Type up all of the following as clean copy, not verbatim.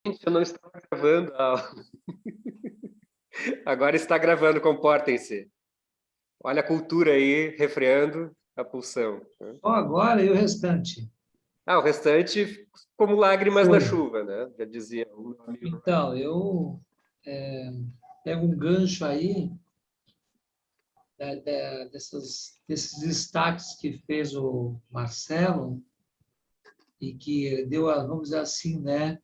Gente, eu não estava gravando. Agora está gravando, comportem-se. Olha a cultura aí, refreando a pulsão. Só agora e o restante? O restante, como lágrimas na Foi. chuva, né? Já dizia o meu amigo. Então, eu pego um gancho aí desses destaques que fez o Marcelo e que deu, vamos dizer assim, né,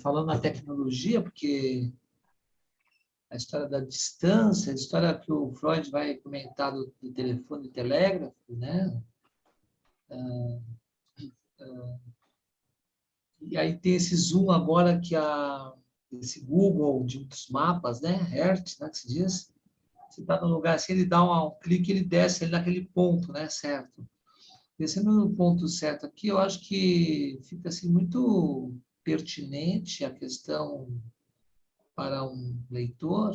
falando na tecnologia, porque a história da distância, a história que o Freud vai comentar do telefone e telégrafo, né? E aí tem esse zoom agora esse Google dos mapas, né? Earth, né, que se diz. Você está no lugar assim, ele dá um clique, ele desce ali naquele ponto, né? Certo. Descendo no ponto certo aqui, eu acho que fica assim muito pertinente a questão para um leitor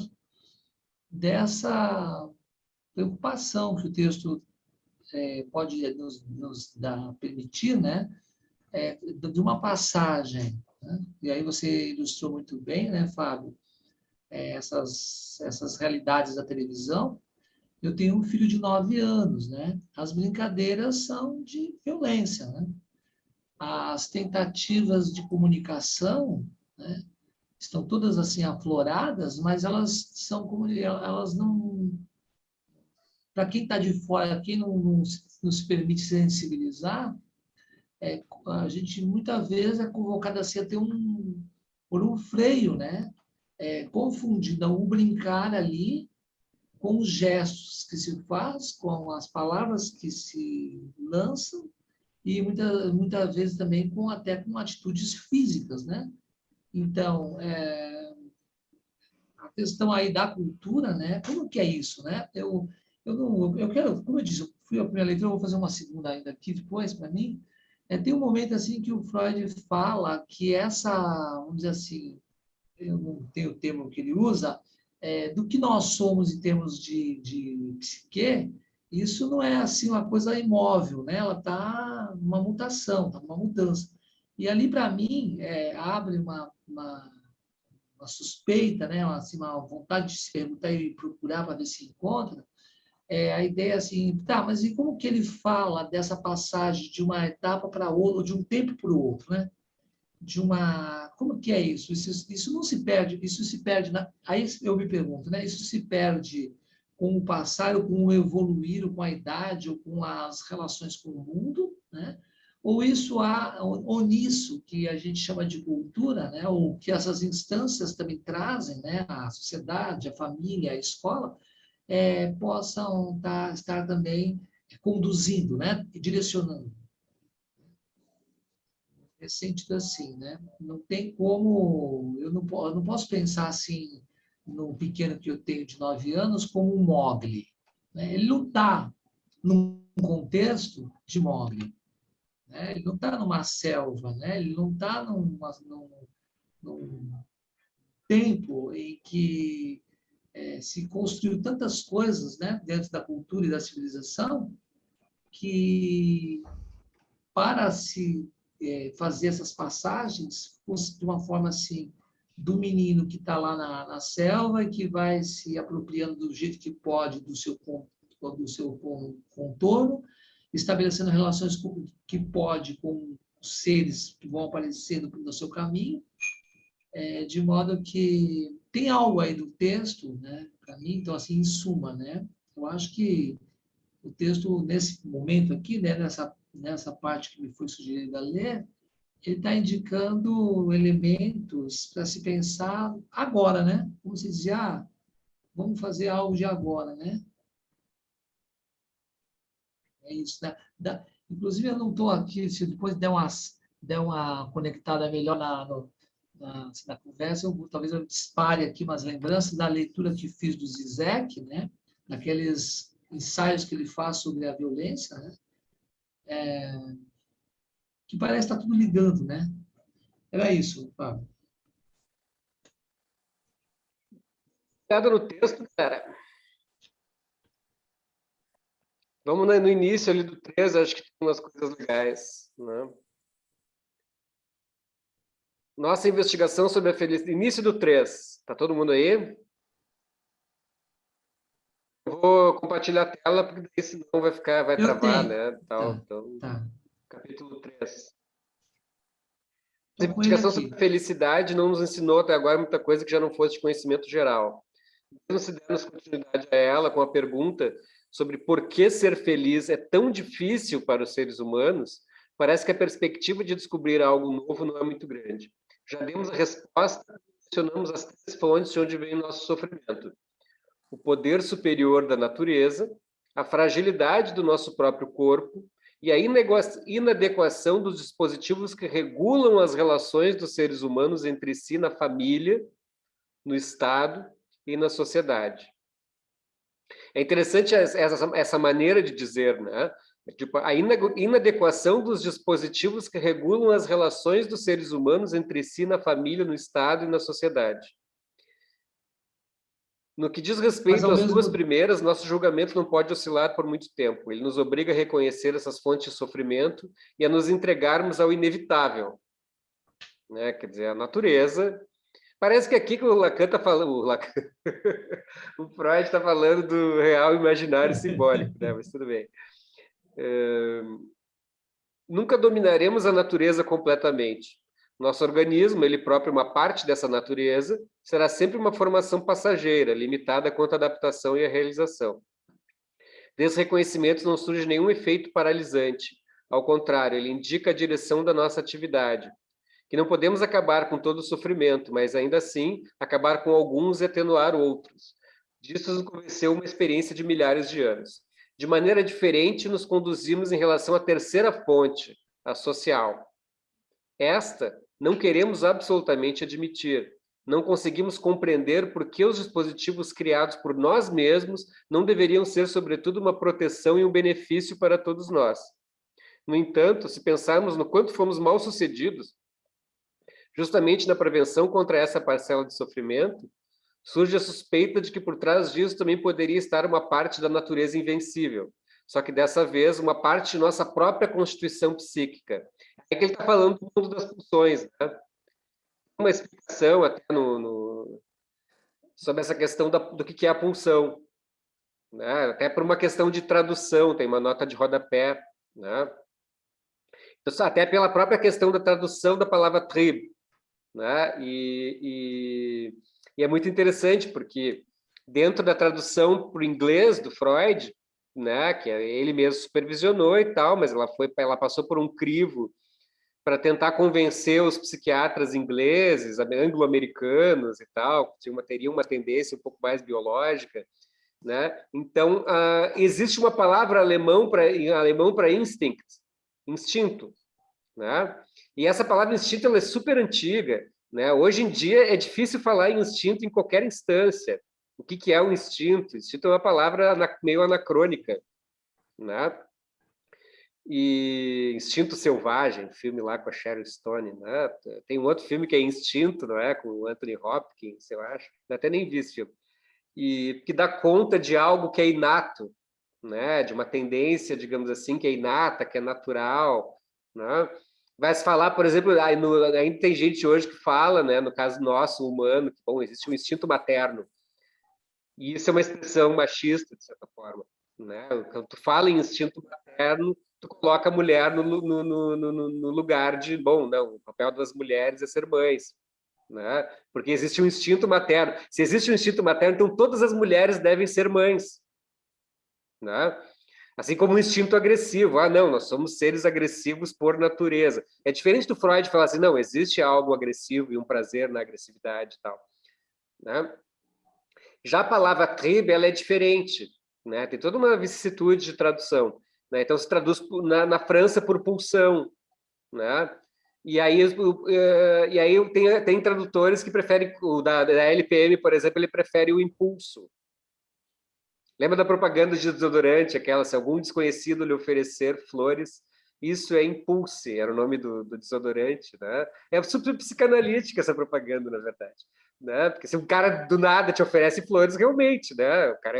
dessa preocupação que o texto pode nos permitir, né? De uma passagem. Né? E aí você ilustrou muito bem, né, Fábio? Essas realidades da televisão. Eu tenho um filho de 9 anos, né? As brincadeiras são de violência, né? As tentativas de comunicação, né, estão todas assim afloradas, mas elas não, para quem está de fora, quem não se permite sensibilizar, a gente muitas vezes é convocado assim a ter por um freio, né? Confundindo o brincar ali com os gestos que se faz, com as palavras que se lançam e muitas vezes também até com atitudes físicas, né? Então, a questão aí da cultura, né? Como que é isso, né? Eu quero, como eu disse, eu fui a primeira leitura, eu vou fazer uma segunda ainda aqui depois para mim. Tem um momento assim que o Freud fala que vamos dizer assim, eu não tenho o termo que ele usa, do que nós somos em termos de psique, isso não é assim uma coisa imóvel, né? Ela está numa mutação, está numa mudança. E ali, para mim, abre uma suspeita, né? Assim, uma vontade de se perguntar e procurar para ver se encontra. A ideia assim, tá, mas e como que ele fala dessa passagem de uma etapa para outra, de um tempo para o outro, né? Como que é isso? Isso não se perde, isso se perde aí eu me pergunto, né? Isso se perde com o passar, ou com o evoluir, ou com a idade, ou com as relações com o mundo, né? Ou nisso que a gente chama de cultura, né? Ou que essas instâncias também trazem, né? A sociedade, a família, a escola, possam estar também conduzindo, né? E direcionando. É sentido assim, né? Não tem como, eu não posso pensar assim no pequeno que eu tenho de 9 anos como um Mogli, né? Ele não está num contexto de Mogli, né? Ele não está numa selva, né? Ele não está num tempo em que se construiu tantas coisas, né? Dentro da cultura e da civilização que para se fazer essas passagens fosse de uma forma assim, do menino que está lá na selva e que vai se apropriando do jeito que pode do seu contorno, estabelecendo relações que pode com os seres que vão aparecendo no seu caminho, de modo que tem algo aí do texto, né, para mim, então assim, em suma, né, eu acho que o texto, nesse momento aqui, né, nessa parte que me foi sugerida ler, ele está indicando elementos para se pensar agora, né? Como se dizia, vamos fazer algo de agora, né? É isso, né? Inclusive, eu não estou aqui, se depois der uma conectada melhor na conversa, talvez eu dispare aqui umas lembranças da leitura que fiz do Zizek, né? Daqueles ensaios que ele faz sobre a violência, né? Que parece estar tudo ligando, né? Era isso, Fábio. Ligado no texto, cara. Vamos no início ali do 13, acho que tem umas coisas legais, né? Nossa investigação sobre a felicidade. Início do 3. Tá todo mundo aí? Eu vou compartilhar a tela, porque daí senão vai Eu travar, tenho. né? Tal. Tá, Então, tá. capítulo 3. A Estou com ele investigação sobre aqui. a felicidade não nos ensinou até agora muita coisa que já não fosse de conhecimento geral. Mesmo se dermos continuidade a ela com a pergunta sobre por que ser feliz é tão difícil para os seres humanos, parece que a perspectiva de descobrir algo novo não é muito grande. Já demos a resposta, mencionamos as 3 fontes de onde vem o nosso sofrimento: o poder superior da natureza, a fragilidade do nosso próprio corpo e a inadequação dos dispositivos que regulam as relações dos seres humanos entre si na família, no Estado e na sociedade. É interessante essa maneira de dizer, né? Tipo, a inadequação dos dispositivos que regulam as relações dos seres humanos entre si na família, no Estado e na sociedade. No que diz Mas respeito ao às 2 mesmo primeiras, nosso julgamento não pode oscilar por muito tempo. Ele nos obriga a reconhecer essas fontes de sofrimento e a nos entregarmos ao inevitável, né? Quer dizer, a natureza. Parece que aqui que o Lacan está falando, o Freud está falando do real, imaginário e simbólico, né? Mas tudo bem. Nunca dominaremos a natureza completamente. Nosso organismo, ele próprio uma parte dessa natureza, será sempre uma formação passageira, limitada quanto à adaptação e à realização. Desse reconhecimento não surge nenhum efeito paralisante. Ao contrário, ele indica a direção da nossa atividade. Que não podemos acabar com todo o sofrimento, mas ainda assim acabar com alguns e atenuar outros. Disso nos convenceu uma experiência de milhares de anos. De maneira diferente, nos conduzimos em relação à terceira fonte, a social. Esta não queremos absolutamente admitir. Não conseguimos compreender por que os dispositivos criados por nós mesmos não deveriam ser, sobretudo, uma proteção e um benefício para todos nós. No entanto, se pensarmos no quanto fomos mal sucedidos, justamente na prevenção contra essa parcela de sofrimento, surge a suspeita de que por trás disso também poderia estar uma parte da natureza invencível, só que dessa vez uma parte de nossa própria constituição psíquica. É que ele está falando do mundo das pulsões, né? Uma explicação até sobre essa questão do que é a pulsão, né? Até por uma questão de tradução, tem uma nota de rodapé, né? Então, até pela própria questão da tradução da palavra tribo, né? E é muito interessante porque dentro da tradução para o inglês do Freud, né, que ele mesmo supervisionou e tal, mas ela passou por um crivo para tentar convencer os psiquiatras ingleses, anglo-americanos e tal, que teriam uma tendência um pouco mais biológica, né? Então, existe uma palavra em alemão para instinto, né? E essa palavra instinto ela é super antiga, né? Hoje em dia é difícil falar em instinto em qualquer instância. O que é o instinto? Instinto é uma palavra meio anacrônica, né? E Instinto Selvagem, filme lá com a Sharon Stone, né? Tem um outro filme que é Instinto, não é? Com o Anthony Hopkins, eu acho. Eu até nem vi esse filme. E que dá conta de algo que é inato, né? De uma tendência, digamos assim, que é inata, que é natural, né? Vai se falar, por exemplo, ainda tem gente hoje que fala, né? No caso nosso, humano, que bom, existe um instinto materno. E isso é uma expressão machista, de certa forma, né? Quando tu fala em instinto materno, tu coloca a mulher no lugar de, bom, não, o papel das mulheres é ser mães, né? Porque existe um instinto materno. Se existe um instinto materno, então todas as mulheres devem ser mães, né? Assim como o instinto agressivo. Ah, não, nós somos seres agressivos por natureza. É diferente do Freud falar assim, não, existe algo agressivo e um prazer na agressividade e tal, né? Já a palavra tribo, ela é diferente, né? Tem toda uma vicissitude de tradução, né? Então se traduz na França por pulsão, né? E aí tem tradutores que preferem, o da LPM, por exemplo, ele prefere o impulso. Lembra da propaganda de desodorante, aquela, se algum desconhecido lhe oferecer flores, isso é impulse, era o nome do desodorante, né? É super psicanalítica essa propaganda, na verdade, né? Porque se um cara do nada te oferece flores, realmente, né? O cara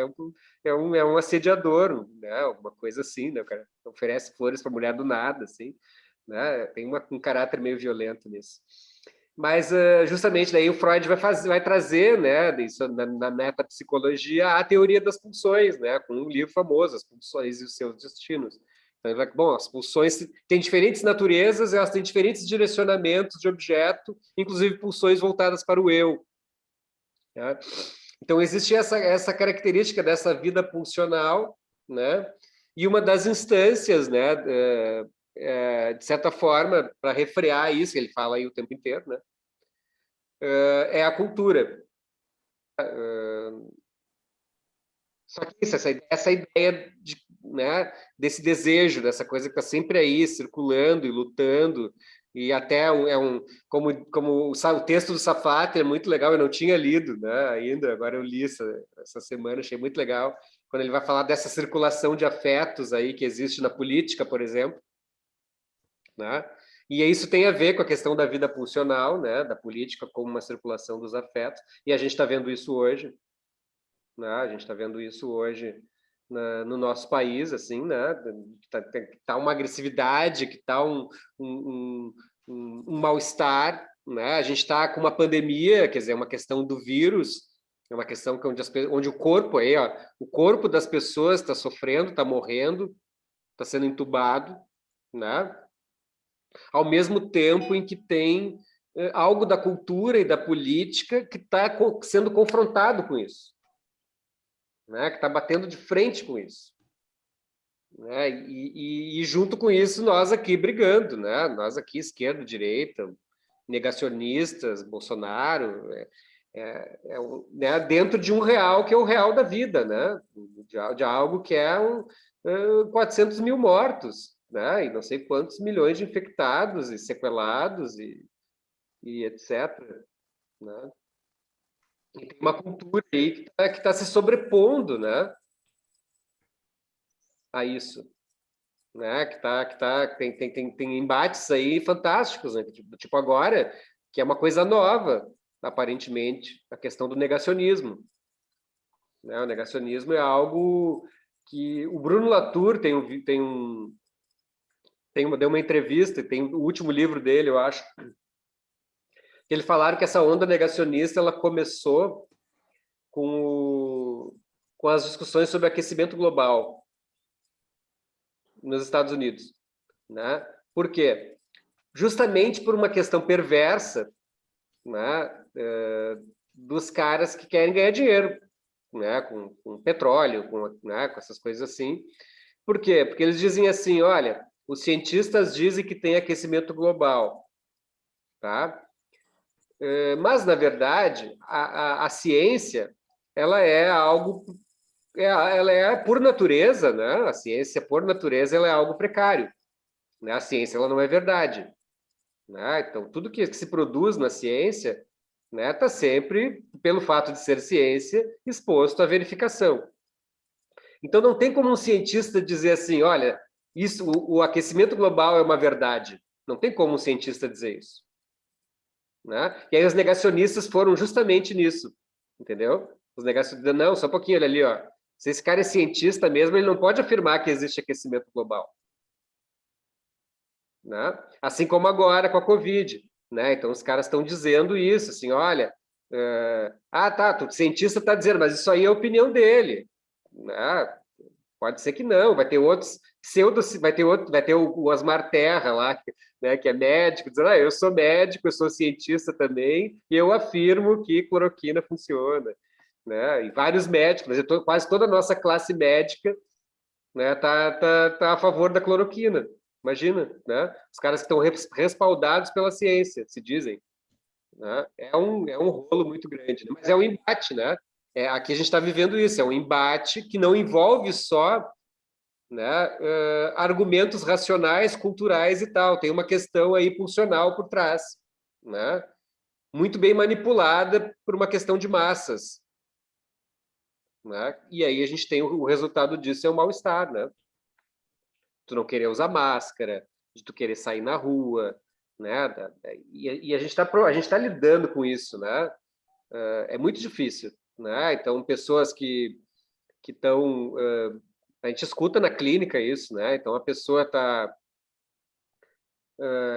é um assediador, né? Alguma coisa assim, né? O cara oferece flores para mulher do nada, assim, né? Tem um caráter meio violento nisso. Mas justamente daí o Freud vai trazer, né, isso na metapsicologia, a teoria das pulsões, né, com um livro famoso, As Pulsões e os Seus Destinos. Então, ele vai, bom, as pulsões têm diferentes naturezas, elas têm diferentes direcionamentos de objeto, inclusive pulsões voltadas para o eu. Né? Então, existe essa característica dessa vida pulsional, né? E uma das instâncias, né, de certa forma, para refrear isso, ele fala aí o tempo inteiro, né? É a cultura. Só que isso, essa ideia de, né, desse desejo, dessa coisa que está sempre aí, circulando e lutando, e até como o texto do Safatli é muito legal, eu não tinha lido, né, ainda, agora eu li essa semana, achei muito legal, quando ele vai falar dessa circulação de afetos aí que existe na política, por exemplo, né? E isso tem a ver com a questão da vida pulsional, né, da política como uma circulação dos afetos, e a gente está vendo isso hoje, né? A gente está vendo isso hoje no nosso país, assim, né? Tá uma agressividade, que tá um mal-estar, né? A gente está com uma pandemia, quer dizer, uma questão do vírus, é uma questão onde o corpo aí, ó, o corpo das pessoas está sofrendo, está morrendo, está sendo entubado, né? Ao mesmo tempo em que tem algo da cultura e da política que está sendo confrontado com isso, né, que está batendo de frente com isso. Né, e junto com isso, nós aqui brigando, né, nós aqui, esquerda, direita, negacionistas, Bolsonaro, né, dentro de um real que é o real da vida, né, de algo que é 400 mil mortos, né, e não sei quantos milhões de infectados e sequelados e etc. Né? E tem uma cultura aí que tá se sobrepondo, né, a isso, né? Tem embates aí fantásticos, né? Tipo agora, que é uma coisa nova, aparentemente, a questão do negacionismo, né? O negacionismo é algo que o Bruno Latour deu uma entrevista, tem o último livro dele, eu acho, que ele falaram que essa onda negacionista ela começou com as discussões sobre aquecimento global nos Estados Unidos, né? Por quê? Justamente por uma questão perversa, né, dos caras que querem ganhar dinheiro, né, com petróleo, né, com essas coisas assim. Por quê? Porque eles dizem assim, olha, os cientistas dizem que tem aquecimento global, tá? Mas, na verdade, a ciência, ela é algo, ela é por natureza, né? A ciência, por natureza, ela é algo precário, né? A ciência, ela não é verdade. Né? Então, tudo que se produz na ciência, né, está sempre, pelo fato de ser ciência, exposto à verificação. Então, não tem como um cientista dizer assim, olha, isso, o aquecimento global é uma verdade. Não tem como um cientista dizer isso. Né? E aí os negacionistas foram justamente nisso, entendeu? Os negacionistas, não, só um pouquinho, olha ali, ó. Se esse cara é cientista mesmo, ele não pode afirmar que existe aquecimento global. Né? Assim como agora com a Covid, né? Então os caras estão dizendo isso, assim, olha, tá, o cientista está dizendo, mas isso aí é a opinião dele, né? Pode ser que não, vai ter outros vai ter o Osmar Terra lá, né, que é médico, dizendo, eu sou médico, eu sou cientista também, e eu afirmo que cloroquina funciona, né? E vários médicos, quase toda a nossa classe médica, né, tá a favor da cloroquina. Imagina, né? Os caras que estão respaldados pela ciência, se dizem. Né? É um rolo muito grande, né? Mas é um embate, né? Aqui a gente está vivendo isso, é um embate que não envolve só, né, argumentos racionais, culturais e tal. Tem uma questão aí pulsional por trás, né? Muito bem manipulada por uma questão de massas. Né? E aí a gente tem o resultado disso, é o mal-estar, né? Tu não querer usar máscara, de tu querer sair na rua, né? E a gente está lidando com isso, né? É muito difícil, né? Então, pessoas que estão... a gente escuta na clínica isso, né? Então, a pessoa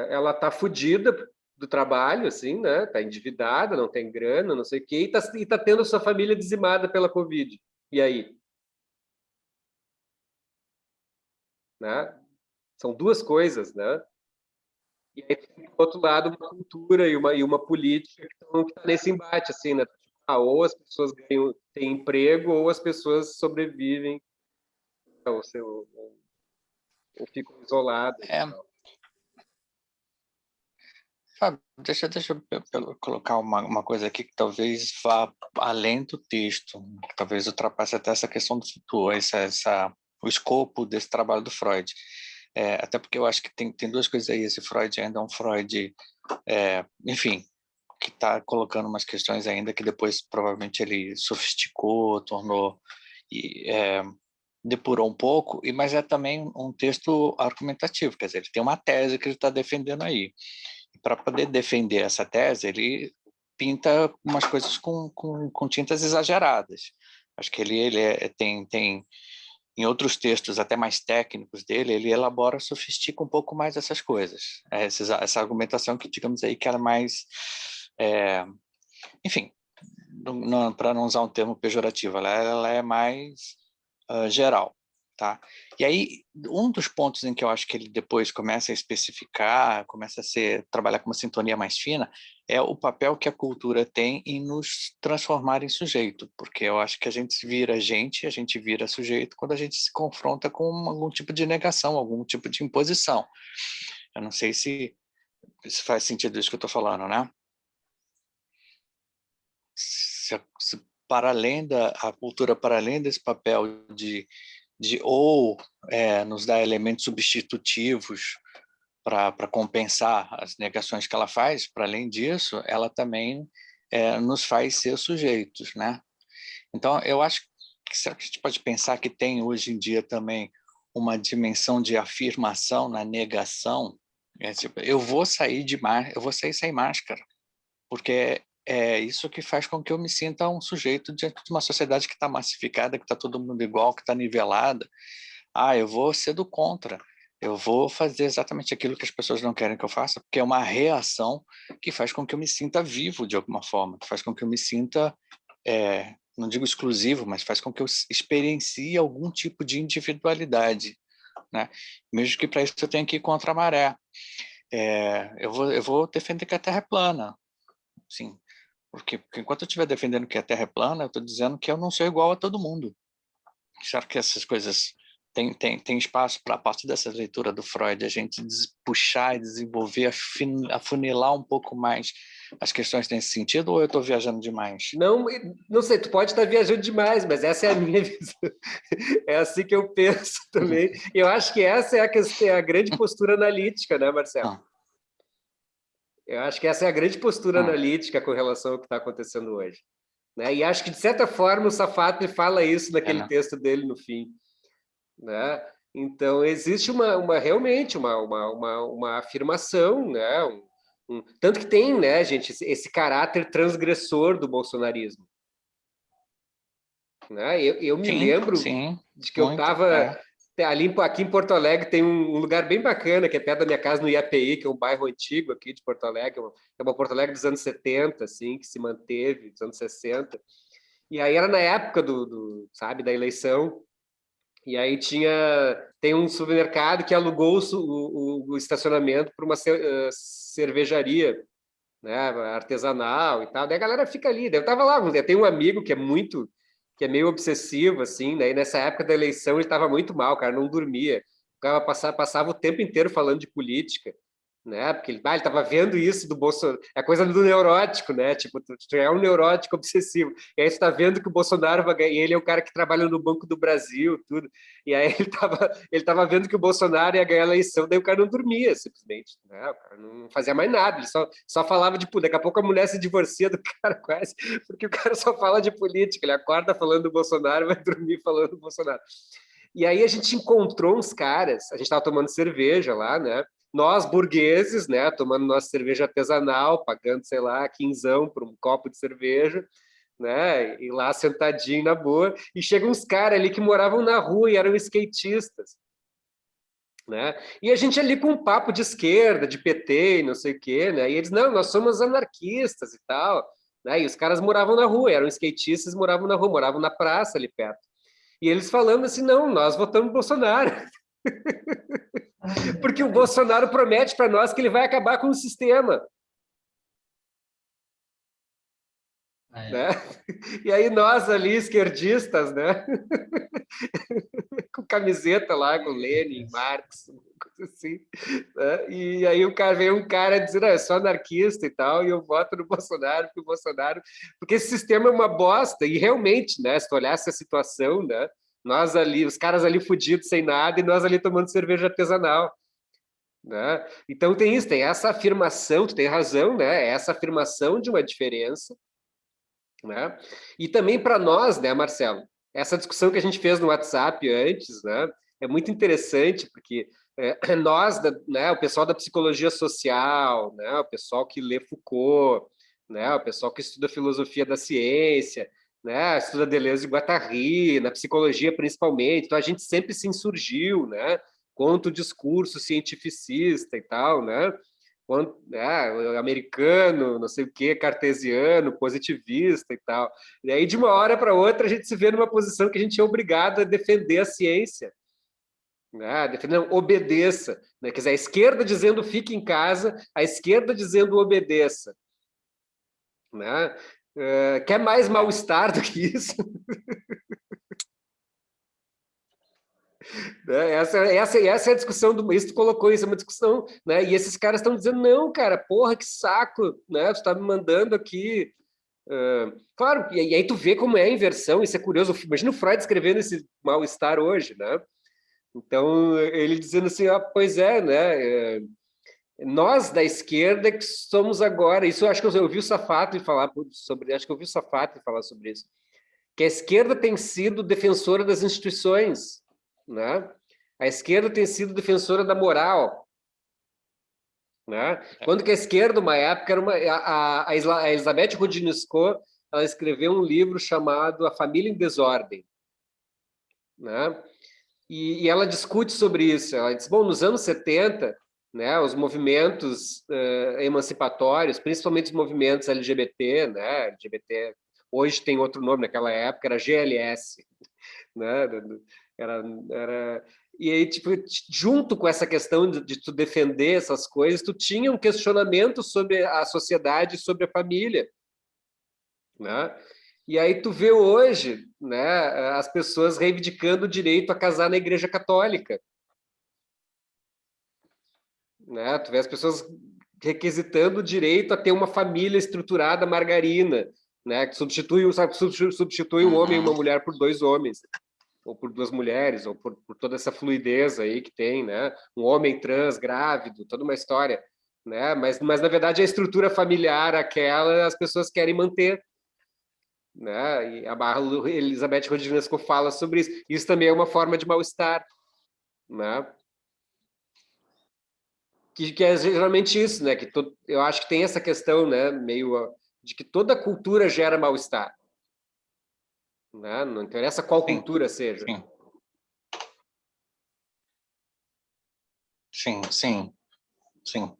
ela tá fodida do trabalho, assim, né? Está endividada, não tem grana, não sei o quê, e tá tendo sua família dizimada pela Covid. E aí? Né? São duas coisas, né? E aí, do outro lado, uma cultura e uma política que está nesse embate, assim, né? Ou as pessoas têm emprego, ou as pessoas sobrevivem, ou ficam isoladas. É, Fábio, deixa eu colocar uma coisa aqui que talvez vá além do texto, que talvez ultrapasse até essa questão do futuro, o escopo desse trabalho do Freud. Até porque eu acho que tem duas coisas aí. Esse Freud ainda é um Freud, enfim, que está colocando umas questões ainda que depois provavelmente ele sofisticou, tornou e depurou um pouco, mas é também um texto argumentativo, quer dizer, ele tem uma tese que ele está defendendo aí. Para poder defender essa tese, ele pinta umas coisas com tintas exageradas. Acho que ele tem em outros textos até mais técnicos dele, ele elabora, sofistica um pouco mais essas coisas. Essa argumentação que, digamos aí, que era mais... enfim, para não usar um termo pejorativo, ela é mais geral. Tá? E aí, um dos pontos em que eu acho que ele depois começa a especificar, começa a trabalhar com uma sintonia mais fina, é o papel que a cultura tem em nos transformar em sujeito, porque eu acho que a gente vira sujeito quando a gente se confronta com algum tipo de negação, algum tipo de imposição. Eu não sei se faz sentido isso que eu estou falando, né? Para além a cultura, para além desse papel de ou nos dar elementos substitutivos para compensar as negações que ela faz, para além disso, ela também nos faz ser sujeitos, né? Então, eu acho que será que a gente pode pensar que tem hoje em dia também uma dimensão de afirmação na negação? Tipo, eu vou sair sem máscara, porque é isso que faz com que eu me sinta um sujeito diante de uma sociedade que está massificada, que está todo mundo igual, que está nivelada. Eu vou ser do contra. Eu vou fazer exatamente aquilo que as pessoas não querem que eu faça, porque é uma reação que faz com que eu me sinta vivo de alguma forma, que faz com que eu me sinta, não digo exclusivo, mas faz com que eu experiencie algum tipo de individualidade, né? Mesmo que para isso eu tenha que ir contra a maré. Eu vou defender que a Terra é plana, sim. Porque enquanto eu estiver defendendo que a Terra é plana, eu estou dizendo que eu não sou igual a todo mundo. Será que essas coisas tem espaço para, a partir dessa leitura do Freud, a gente puxar e desenvolver, afunilar um pouco mais as questões nesse sentido, ou eu estou viajando demais? Não sei, tu pode estar viajando demais, mas essa é a minha visão. É assim que eu penso também. E eu acho que essa é a grande postura analítica, né, Marcelo? Eu acho que essa é a grande postura analítica com relação ao que está acontecendo hoje. Né? E acho que, de certa forma, o Safatli fala isso naquele texto dele no fim. Né? Então, existe realmente uma afirmação, né? Tanto que tem, né, gente, esse caráter transgressor do bolsonarismo. Né? Eu me lembro de que eu estava aqui em Porto Alegre, tem um lugar bem bacana, que é perto da minha casa, no IAPI, que é um bairro antigo aqui de Porto Alegre, é uma Porto Alegre dos anos 70, assim, que se manteve, dos anos 60. E aí era na época sabe, da eleição, e aí tem um supermercado que alugou o estacionamento para uma cervejaria, né, artesanal e tal. Daí a galera fica ali. Eu tava lá, eu tenho um amigo que é meio obsessivo, assim, né? E nessa época da eleição ele estava muito mal, o cara não dormia. O cara passava o tempo inteiro falando de política, né? Porque ele estava vendo isso do Bolsonaro. É coisa do neurótico, né? Tipo, tu é um neurótico obsessivo. E aí você está vendo que o Bolsonaro vai ganhar. E ele é o cara que trabalha no Banco do Brasil, tudo. E aí ele tava vendo que o Bolsonaro ia ganhar a eleição, daí o cara não dormia, simplesmente. Né? O cara não fazia mais nada, ele só falava de política. Daqui a pouco a mulher se divorcia do cara quase, porque o cara só fala de política. Ele acorda falando do Bolsonaro, vai dormir falando do Bolsonaro. E aí a gente encontrou uns caras, a gente estava tomando cerveja lá, né? Nós, burgueses, né, tomando nossa cerveja artesanal, pagando, sei lá, quinzão por um copo de cerveja, né, e lá sentadinho na boa, e chegam uns caras ali que moravam na rua e eram skatistas. né? E a gente ali com um papo de esquerda, de PT e não sei o quê, né? E eles, não, nós somos anarquistas e tal, né? E os caras moravam na rua, eram skatistas, moravam na rua, moravam na praça ali perto. E eles falando assim, não, nós votamos Bolsonaro, porque o Bolsonaro promete para nós que ele vai acabar com o sistema. Né? E aí nós ali, esquerdistas, né? Com camiseta lá, com Lenin, Marx, coisa assim. Né? E aí o cara veio um cara dizendo, eu sou anarquista e tal, e eu voto no Bolsonaro, porque o Bolsonaro... Porque esse sistema é uma bosta, e realmente, né? Se tu olhasse a situação, né? Nós ali, os caras ali fudidos sem nada, e nós ali tomando cerveja artesanal. Né? Então tem isso, tem essa afirmação, tu tem razão, né? Essa afirmação de uma diferença, né? E também para nós, né, Marcelo, essa discussão que a gente fez no WhatsApp antes, né, é muito interessante, porque nós, né, o pessoal da psicologia social, né, o pessoal que lê Foucault, né, o pessoal que estuda filosofia da ciência, né, estuda Deleuze e Guattari, na psicologia principalmente, então a gente sempre se insurgiu, né, contra o discurso cientificista e tal, né, americano, não sei o que, cartesiano, positivista e tal. E aí, de uma hora para outra, a gente se vê numa posição que a gente é obrigado a defender a ciência. Né? Defender, não, obedeça. Né? Quer dizer, a esquerda dizendo fique em casa, a esquerda dizendo obedeça. Né? Quer mais mal-estar do que isso? Né? Essa é a discussão do isso, tu colocou isso, é uma discussão, né? E esses caras estão dizendo, não, cara, porra, que saco, né? Tu tá me mandando aqui. Claro, e aí tu vê como é a inversão, isso é curioso. Imagina o Freud escrevendo esse mal-estar hoje, né? Então, ele dizendo assim, ah, pois é, né? Nós da esquerda que somos agora, isso eu acho que eu ouvi o Safatli falar sobre, acho que eu ouvi o Safatli falar sobre isso, que a esquerda tem sido defensora das instituições, né? A esquerda tem sido defensora da moral, né? Quando que a esquerda, uma época, era a Elizabeth Rodinsky, ela escreveu um livro chamado A Família em Desordem, né? E ela discute sobre isso. Ela diz, bom, nos anos 70, né, os movimentos emancipatórios, principalmente os movimentos LGBT, né, LGBT, hoje tem outro nome, naquela época era GLS, né, era e aí, tipo, junto com essa questão de tu defender essas coisas, tu tinha um questionamento sobre a sociedade, sobre a família, né? E aí tu vê hoje, né, as pessoas reivindicando o direito a casar na Igreja Católica, né? Tu vê as pessoas requisitando o direito a ter uma família estruturada margarina, né, que substitui um homem e uma mulher por dois homens, ou por duas mulheres, ou por toda essa fluidez aí que tem, né? Um homem trans grávido, toda uma história, né? Mas na verdade a estrutura familiar aquela as pessoas querem manter, né? E a Elizabeth Rodinesco fala sobre isso. Isso também é uma forma de mal-estar, né? Que é geralmente isso, né? Eu acho que tem essa questão, né? Meio de que toda cultura gera mal-estar, né? Não interessa qual cultura seja. Sim. Sim.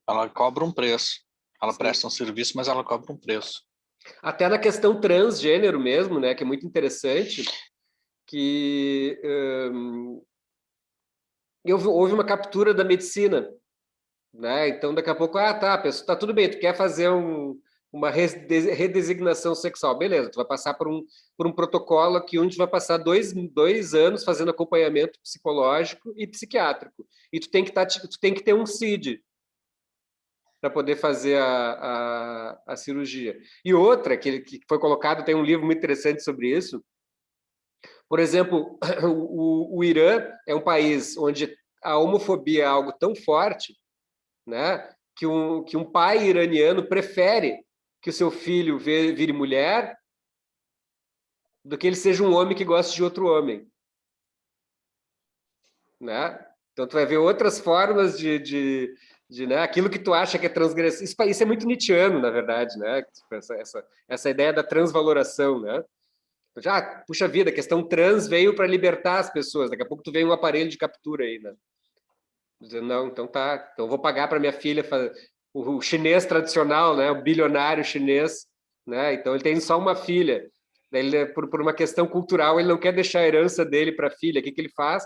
Ela cobra um preço. Ela presta um serviço, mas ela cobra um preço. Até na questão transgênero mesmo, né? Que é muito interessante, que houve uma captura da medicina, né? Então daqui a pouco, tá, pessoal, tá tudo bem, tu quer fazer uma redesignação sexual, beleza? Tu vai passar por um protocolo aqui onde tu vai passar dois anos fazendo acompanhamento psicológico e psiquiátrico, e tu tem que ter um CID para poder fazer a cirurgia. E outra que foi colocado, tem um livro muito interessante sobre isso. Por exemplo, o Irã é um país onde a homofobia é algo tão forte, né, que um pai iraniano prefere que o seu filho vire mulher do que ele seja um homem que goste de outro homem. Né? Então, tu vai ver outras formas né, aquilo que tu acha que é transgressão. Isso é muito nietzschiano, na verdade, né? Essa ideia da transvaloração, né? Já, puxa vida, a questão trans veio para libertar as pessoas. Daqui a pouco tu vem um aparelho de captura aí, né? Dizendo, não, então tá, então eu vou pagar para minha filha o chinês tradicional, né, o bilionário chinês, né, então ele tem só uma filha, daí ele, por uma questão cultural, ele não quer deixar a herança dele para a filha, o que ele faz?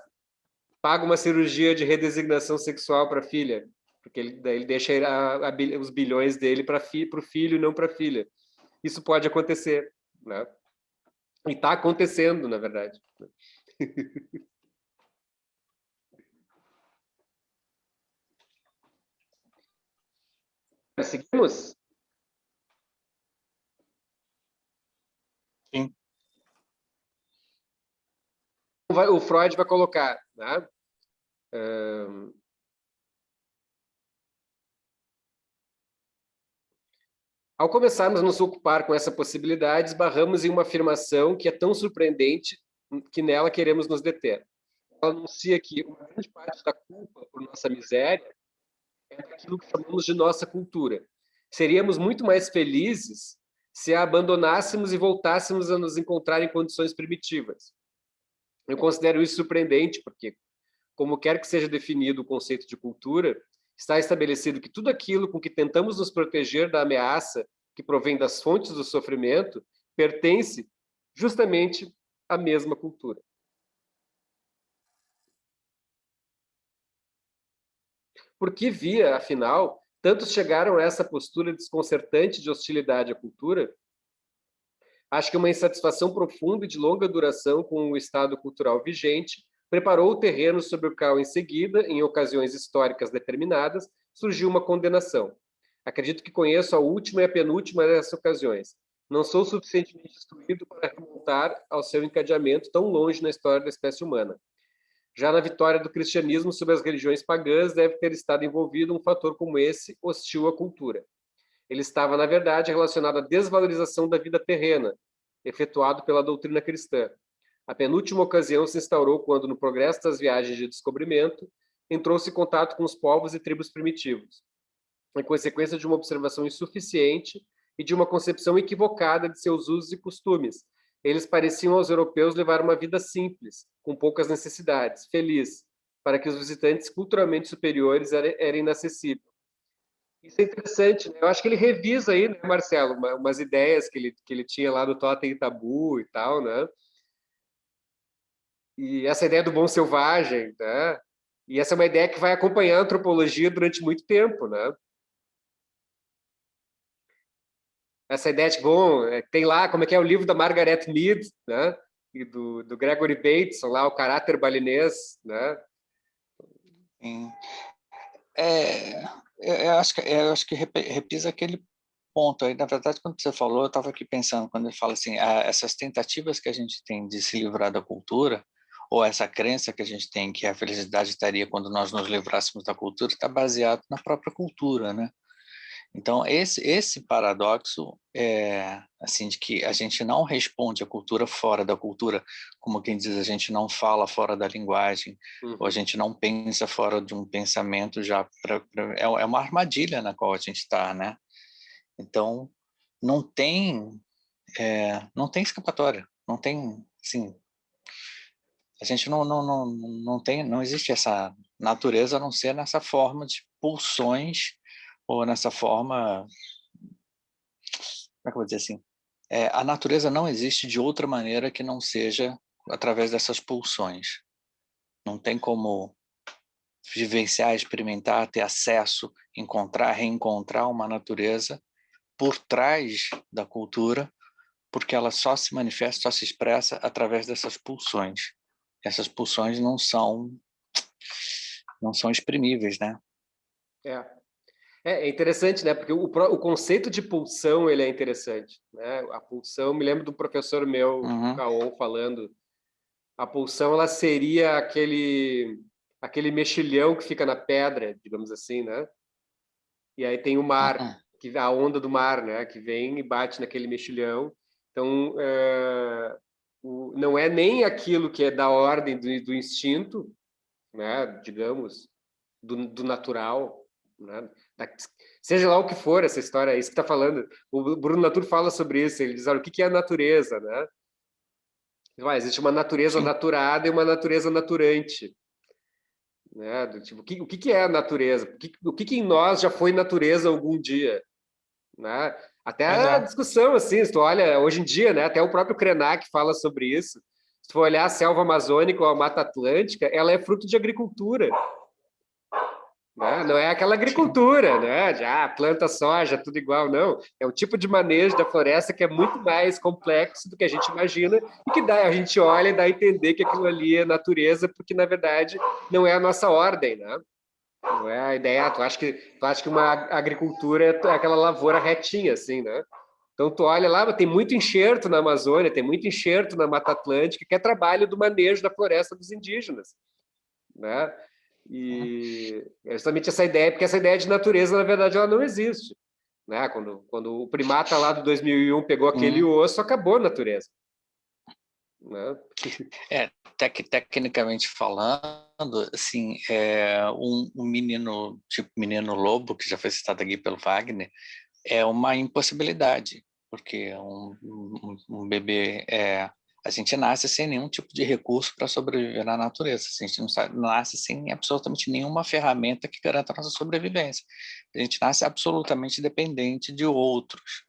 Paga uma cirurgia de redesignação sexual para a filha, porque daí ele deixa os bilhões dele para o filho e não para a filha. Isso pode acontecer, né? E está acontecendo, na verdade. Seguimos? Sim. O Freud vai colocar, né? Ao começarmos a nos ocupar com essa possibilidade, esbarramos em uma afirmação que é tão surpreendente que nela queremos nos deter. Ela anuncia que uma grande parte da culpa por nossa miséria é daquilo que chamamos de nossa cultura. Seríamos muito mais felizes se a abandonássemos e voltássemos a nos encontrar em condições primitivas. Eu considero isso surpreendente, porque, como quer que seja definido o conceito de cultura, está estabelecido que tudo aquilo com que tentamos nos proteger da ameaça que provém das fontes do sofrimento pertence justamente à mesma cultura. Por que via, afinal, tantos chegaram a essa postura desconcertante de hostilidade à cultura? Acho que uma insatisfação profunda e de longa duração com o estado cultural vigente preparou o terreno sobre o qual, em seguida, em ocasiões históricas determinadas, surgiu uma condenação. Acredito que conheço a última e a penúltima dessas ocasiões. Não sou suficientemente instruído para remontar ao seu encadeamento tão longe na história da espécie humana. Já na vitória do cristianismo sobre as religiões pagãs, deve ter estado envolvido um fator como esse, hostil à cultura. Ele estava, na verdade, relacionado à desvalorização da vida terrena, efetuado pela doutrina cristã. A penúltima ocasião se instaurou quando, no progresso das viagens de descobrimento, entrou-se em contato com os povos e tribos primitivos, em consequência de uma observação insuficiente e de uma concepção equivocada de seus usos e costumes. Eles pareciam aos europeus levar uma vida simples, com poucas necessidades, feliz, para que os visitantes culturalmente superiores eram inacessíveis. Isso é interessante, né? Eu acho que ele revisa aí, né, Marcelo, umas ideias que ele tinha lá do Totem e Tabu e tal, né? E essa ideia do bom selvagem, né? E essa é uma ideia que vai acompanhar a antropologia durante muito tempo, né? Essa ideia de, bom, tem lá, como é que é o livro da Margaret Mead, né? E do Gregory Bateson, lá, o caráter balinês, né? Sim. Eu acho que repisa aquele ponto aí. Na verdade, quando você falou, eu estava aqui pensando, quando ele fala assim, essas tentativas que a gente tem de se livrar da cultura, ou essa crença que a gente tem que a felicidade estaria quando nós nos livrássemos da cultura, está baseado na própria cultura, né? Então, esse paradoxo é assim de que a gente não responde à cultura fora da cultura, como quem diz, a gente não fala fora da linguagem, ou a gente não pensa fora de um pensamento já é uma armadilha na qual a gente está, né? Então, não tem escapatória, não tem, assim, a gente não existe essa natureza a não ser nessa forma de pulsões ou nessa forma, como é que eu vou dizer assim? A natureza não existe de outra maneira que não seja através dessas pulsões. Não tem como vivenciar, experimentar, ter acesso, encontrar, reencontrar uma natureza por trás da cultura, porque ela só se manifesta, só se expressa através dessas pulsões. Essas pulsões não são exprimíveis, né? É interessante, né? Porque o conceito de pulsão ele é interessante, né? A pulsão, me lembro do professor meu, Caon, falando, a pulsão ela seria aquele mexilhão que fica na pedra, digamos assim, né? E aí tem o mar, que a onda do mar, né? Que vem e bate naquele mexilhão. Então, não é nem aquilo que é da ordem do instinto, né? Digamos, do natural, né? Seja lá o que for essa história, é isso que está falando. O Bruno Latour fala sobre isso, ele diz, olha, o que é a natureza, né? Existe uma natureza Sim. naturada e uma natureza naturante. né? Do tipo, o que é a natureza? O que em nós já foi natureza algum dia, né? Até Pois a é. discussão, assim, se tu olha, hoje em dia, né? Até o próprio Krenak fala sobre isso. Se tu for olhar a selva amazônica ou a Mata Atlântica, ela é fruto de agricultura, né? Não é aquela Sim. agricultura, né? De planta soja, tudo igual, não. É um tipo de manejo da floresta que é muito mais complexo do que a gente imagina e que a gente olha e dá a entender que aquilo ali é natureza, porque na verdade não é a nossa ordem, né? Não é a ideia. Tu acha que uma agricultura é aquela lavoura retinha, assim, né? Então tu olha lá, tem muito enxerto na Amazônia, tem muito enxerto na Mata Atlântica, que é trabalho do manejo da floresta dos indígenas, né? E é justamente essa ideia, porque essa ideia de natureza, na verdade, ela não existe, né? Quando o primata lá do 2001 pegou aquele Sim. osso, acabou a natureza, né? Tecnicamente falando, assim, um menino, tipo menino lobo, que já foi citado aqui pelo Wagner, é uma impossibilidade, porque um bebê a gente nasce sem nenhum tipo de recurso para sobreviver na natureza. A gente nasce sem absolutamente nenhuma ferramenta que garanta a nossa sobrevivência. A gente nasce absolutamente dependente de outros.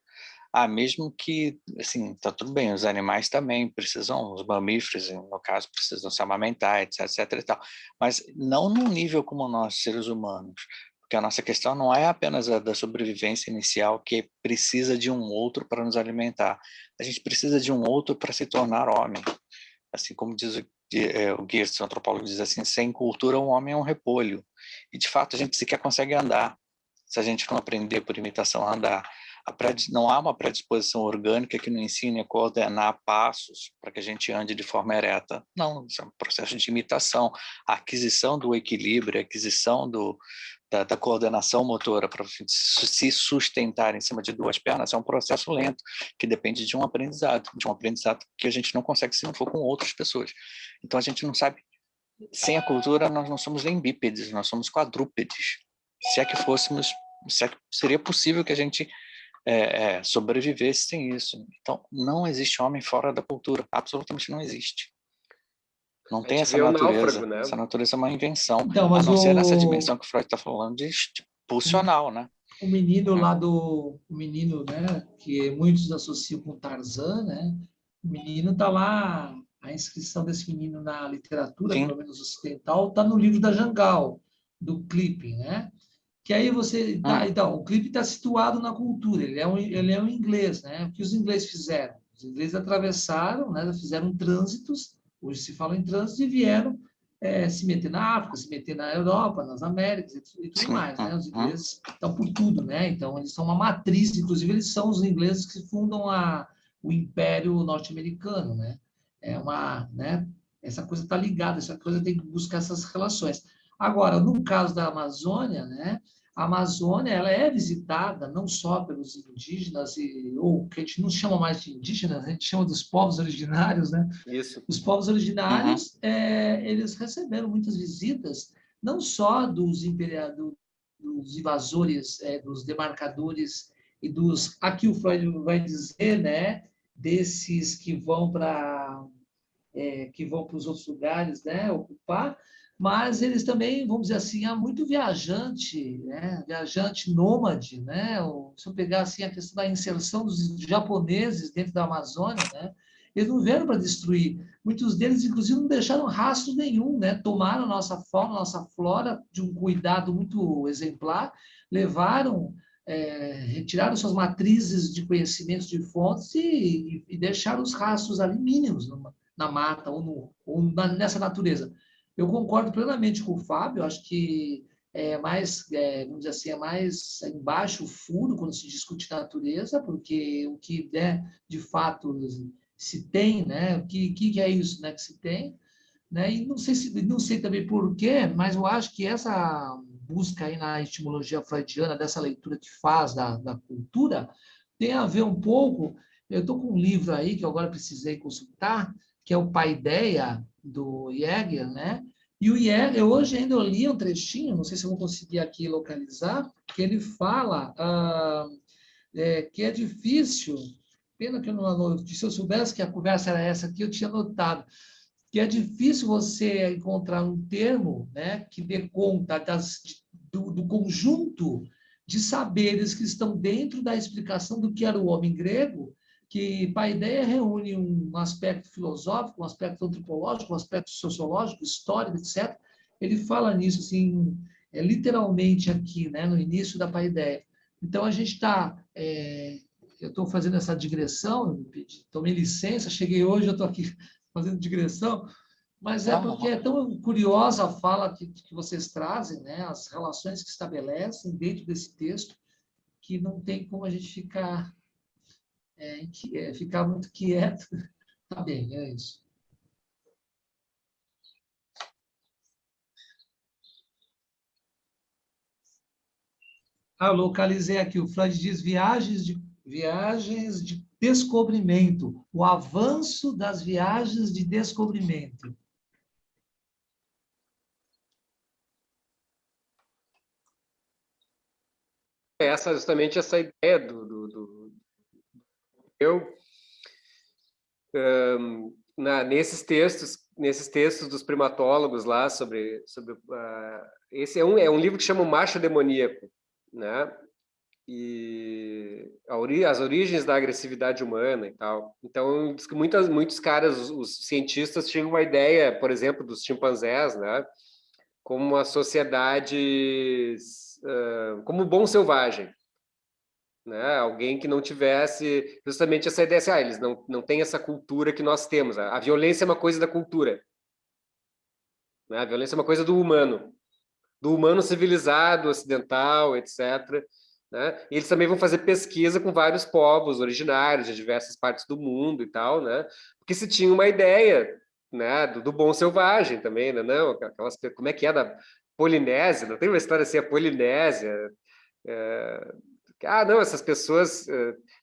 Mesmo que, assim, tá tudo bem, os animais também precisam, os mamíferos, no caso, precisam se amamentar, etc e tal, mas não num nível como nós, seres humanos, porque a nossa questão não é apenas a da sobrevivência inicial, que precisa de um outro para nos alimentar, a gente precisa de um outro para se tornar homem, assim como diz o Geertz, o antropólogo, diz assim, sem cultura um homem é um repolho, e de fato a gente sequer consegue andar, se a gente não aprender por imitação a andar. Não há uma predisposição orgânica que nos ensine a coordenar passos para que a gente ande de forma ereta. Não, isso é um processo de imitação. A aquisição do equilíbrio, a aquisição da coordenação motora para se sustentar em cima de duas pernas é um processo lento, que depende de um aprendizado que a gente não consegue se não for com outras pessoas. Então a gente não sabe, sem a cultura nós não somos nem bípedes, nós somos quadrúpedes. Se é que fôssemos, seria possível que a gente sobrevivesse sem isso. Então, não existe homem fora da cultura. Absolutamente não existe. Não A tem gente essa vê o náufrago, natureza. né? Essa natureza é uma invenção, Então, a mas não ser nessa dimensão que o Freud está falando de o, pulsional, né? o menino Uhum. lá do... O menino, né, que muitos associam com Tarzan, né? O menino está lá, a inscrição desse menino na literatura, Sim. pelo menos ocidental, está no livro da Jangal, do Clipping, né? Que aí você tá, então, o clipe está situado na cultura, ele é um inglês, né? O que os ingleses fizeram? Os ingleses atravessaram, né? Fizeram trânsitos, hoje se fala em trânsito, e vieram se meter na África, se meter na Europa, nas Américas e tudo Sim. mais, né? Os ingleses estão por tudo, né? Então, eles são uma matriz, inclusive, eles são os ingleses que fundam o Império Norte-Americano, né? Né? Essa coisa está ligada, essa coisa tem que buscar essas relações. Agora, no caso da Amazônia, né? A Amazônia ela é visitada não só pelos indígenas, ou que a gente não chama mais de indígenas, a gente chama dos povos originários, né? Isso. Os povos originários, eles receberam muitas visitas, não só dos invasores, dos demarcadores e dos, aqui o Freud vai dizer, né? Desses que vão para os outros lugares, né, ocupar, mas eles também, vamos dizer assim, há muito viajante, né, viajante nômade, né, se eu pegar assim a questão da inserção dos japoneses dentro da Amazônia, né, eles não vieram para destruir. Muitos deles, inclusive, não deixaram rastro nenhum, né? Tomaram nossa fauna, nossa flora de um cuidado muito exemplar, levaram, retiraram suas matrizes de conhecimentos de fontes e deixaram os rastros ali mínimos na mata nessa natureza. Eu concordo plenamente com o Fábio, acho que vamos dizer assim, é mais embaixo o furo quando se discute natureza, porque o que de fato se tem, né? O que é isso, né? Que se tem, né? E não sei também por quê, mas eu acho que essa busca aí na etimologia freudiana dessa leitura que faz da cultura tem a ver um pouco. Eu estou com um livro aí que eu agora precisei consultar, que é o Paideia, do Jäger, né? E o Jäger, hoje ainda eu li um trechinho, não sei se eu vou conseguir aqui localizar, que ele fala que é difícil, pena que eu não anotei, se eu soubesse que a conversa era essa aqui, eu tinha anotado, que é difícil você encontrar um termo, né, que dê conta do conjunto de saberes que estão dentro da explicação do que era o homem grego, que Paideia reúne um aspecto filosófico, um aspecto antropológico, um aspecto sociológico, histórico, etc. Ele fala nisso assim, literalmente aqui, né, no início da Paideia. Então, a gente está... eu estou fazendo essa digressão, tomei licença, cheguei hoje, eu estou aqui fazendo digressão, mas é porque é tão curiosa a fala que vocês trazem, né? As relações que estabelecem dentro desse texto, que não tem como a gente ficar muito quieto. Tá bem, é isso. Localizei aqui, o Freud diz viagens de descobrimento, o avanço das viagens de descobrimento. Justamente essa ideia eu nesses textos dos primatólogos lá sobre esse é um livro que chama O Macho Demoníaco, né? E as origens da agressividade humana e tal. Então, diz que muitos caras, os cientistas, tinham uma ideia, por exemplo, dos chimpanzés, né? Como uma sociedade, como um bom selvagem, né? Alguém que não tivesse justamente essa ideia, assim, eles não têm essa cultura que nós temos. A violência é uma coisa da cultura, né? A violência é uma coisa do humano civilizado, ocidental, etc. Né? E eles também vão fazer pesquisa com vários povos originários de diversas partes do mundo e tal, né? Porque se tinha uma ideia, né, do bom selvagem também, né? Não, como é que é da Polinésia? Não tem uma história assim, a Polinésia? Não, essas pessoas...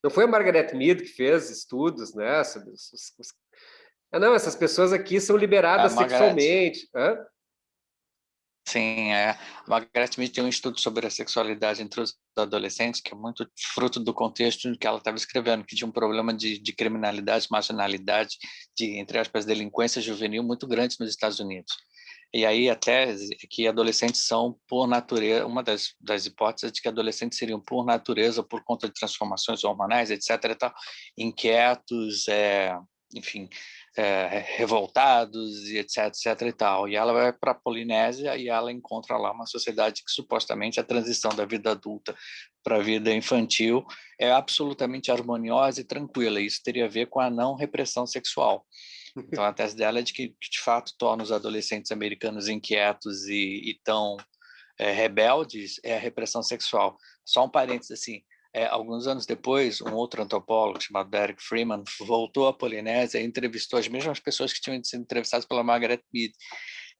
não foi a Margaret Mead que fez estudos, né? Sobre não, essas pessoas aqui são liberadas sexualmente. Hã? Sim, Margaret Mead tem um estudo sobre a sexualidade entre os adolescentes, que é muito fruto do contexto que ela estava escrevendo, que tinha um problema de criminalidade, marginalidade, entre aspas, delinquência juvenil muito grande nos Estados Unidos. E aí a tese é que adolescentes são, por natureza, uma das hipóteses é de que adolescentes seriam, por natureza, por conta de transformações hormonais, etc., e tal, inquietos, enfim, revoltados, e etc., etc. e tal. E ela vai para a Polinésia e ela encontra lá uma sociedade que, supostamente, a transição da vida adulta para a vida infantil é absolutamente harmoniosa e tranquila. Isso teria a ver com a não repressão sexual. Então, a tese dela é de que de fato, torna os adolescentes americanos inquietos e tão rebeldes é a repressão sexual. Só um parênteses, assim, alguns anos depois, um outro antropólogo chamado Derek Freeman voltou à Polinésia e entrevistou as mesmas pessoas que tinham sido entrevistadas pela Margaret Mead.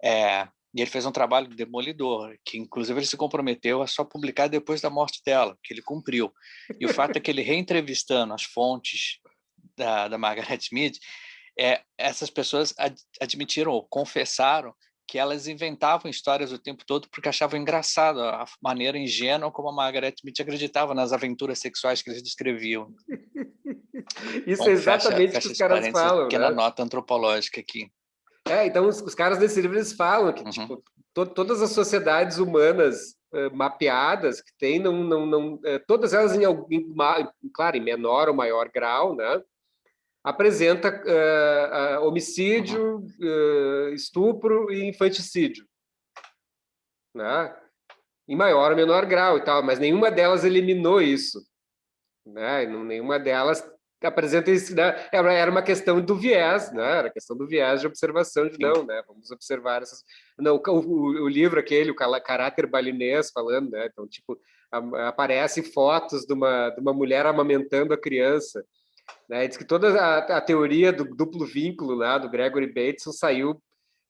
E ele fez um trabalho demolidor, que inclusive ele se comprometeu a só publicar depois da morte dela, que ele cumpriu. E o fato é que ele, reentrevistando as fontes da Margaret Mead, essas pessoas admitiram ou confessaram que elas inventavam histórias o tempo todo porque achavam engraçado a maneira ingênua como a Margaret Mead acreditava nas aventuras sexuais que eles descreviam. Isso Bom, é exatamente o fecha que os esse caras parênteses, falam, pequena né? nota antropológica aqui. Então os caras desse livro eles falam que tipo, todas as sociedades humanas mapeadas que tem, todas elas claro, em menor ou maior grau, né? Apresenta homicídio, estupro e infanticídio, né? Em maior ou menor grau e tal, mas nenhuma delas eliminou isso, né? Nenhuma delas apresenta isso, né? Era uma questão do viés, né? Era questão do viés de observação de não, né? Vamos observar essas. Não, o livro aquele, o caráter balinês falando, né? Então, tipo, aparecem fotos de uma mulher amamentando a criança, né? Diz que toda a teoria do duplo vínculo lá do Gregory Bateson saiu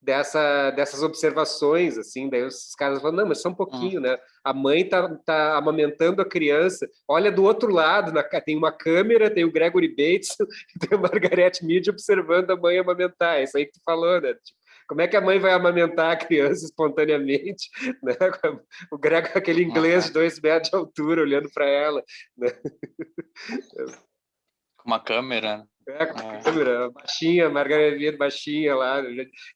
dessas observações, assim, daí os caras falam, não, mas só um pouquinho, né? A mãe tá amamentando a criança, olha do outro lado, tem uma câmera, tem o Gregory Bateson e tem a Margaret Mead observando a mãe amamentar, é isso aí que tu falou, né? Tipo, como é que a mãe vai amamentar a criança espontaneamente, né? O Grego, aquele inglês de 2 metros de altura, olhando para ela, né? Com uma câmera. Com a câmera, baixinha, Margarida Mead baixinha lá.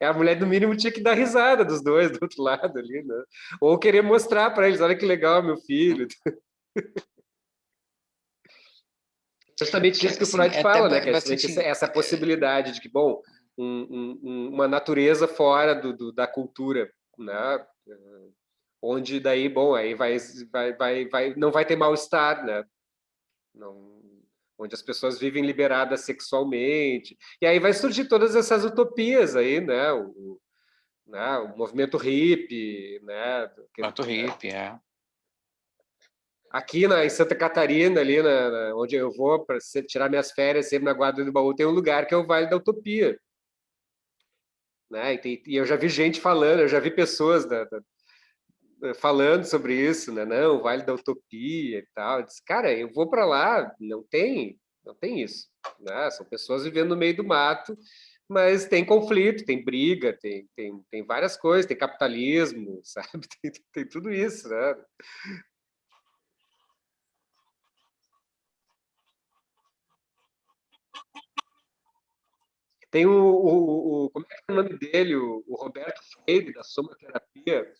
A mulher, no mínimo, tinha que dar risada dos dois do outro lado ali, né? Ou querer mostrar para eles, olha que legal, meu filho. Justamente isso que o Assim, Freud fala, né? Que é bastante... justamente essa possibilidade de que, bom, uma natureza fora da cultura, né? Onde daí, bom, aí não vai ter mal-estar, né? Não, onde as pessoas vivem liberadas sexualmente. E aí vai surgir todas essas utopias aí, né? O movimento hippie, né? Quanto hippie, é. Aqui em Santa Catarina, ali onde eu vou para tirar minhas férias, sempre na Guarda do Baú, tem um lugar que é o Vale da Utopia. Né? E eu já vi gente falando, eu já vi pessoas falando sobre isso, né? Não, o Vale da Utopia e tal. Eu disse, cara, eu vou para lá, não tem isso. Né? São pessoas vivendo no meio do mato, mas tem conflito, tem briga, tem várias coisas, tem capitalismo, sabe? Tem tudo isso, né? Tem como é que é o nome dele? O Roberto Freire, da Somaterapia.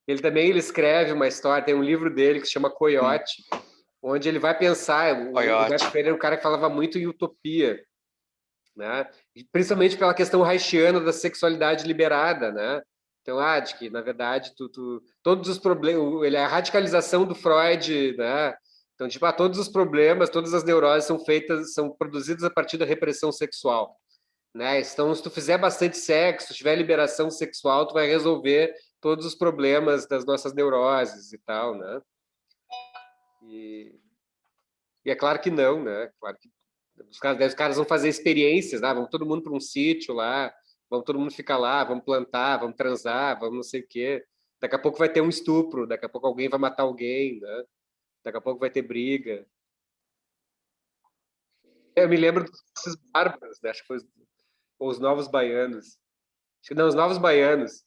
Ele escreve uma história, tem um livro dele que se chama Coiote, onde ele vai pensar. O Roberto Freire era um cara que falava muito em utopia, né? E principalmente pela questão haitiana da sexualidade liberada, né? Então, de que, na verdade, todos os problemas, a radicalização do Freud, né? Então, tipo, todos os problemas, todas as neuroses são produzidas a partir da repressão sexual, né? Então, se tu fizer bastante sexo, tiver liberação sexual, tu vai resolver todos os problemas das nossas neuroses e tal, né? E é claro que não, né? Claro que os caras vão fazer experiências, vamos todo mundo para um sítio lá, vamos todo mundo ficar lá, vamos plantar, vamos transar, vamos não sei o quê. Daqui a pouco vai ter um estupro, daqui a pouco alguém vai matar alguém, né? Daqui a pouco vai ter briga. Eu me lembro desses bárbaros, né? Acho que foi os Novos Baianos. Acho que não, os Novos Baianos.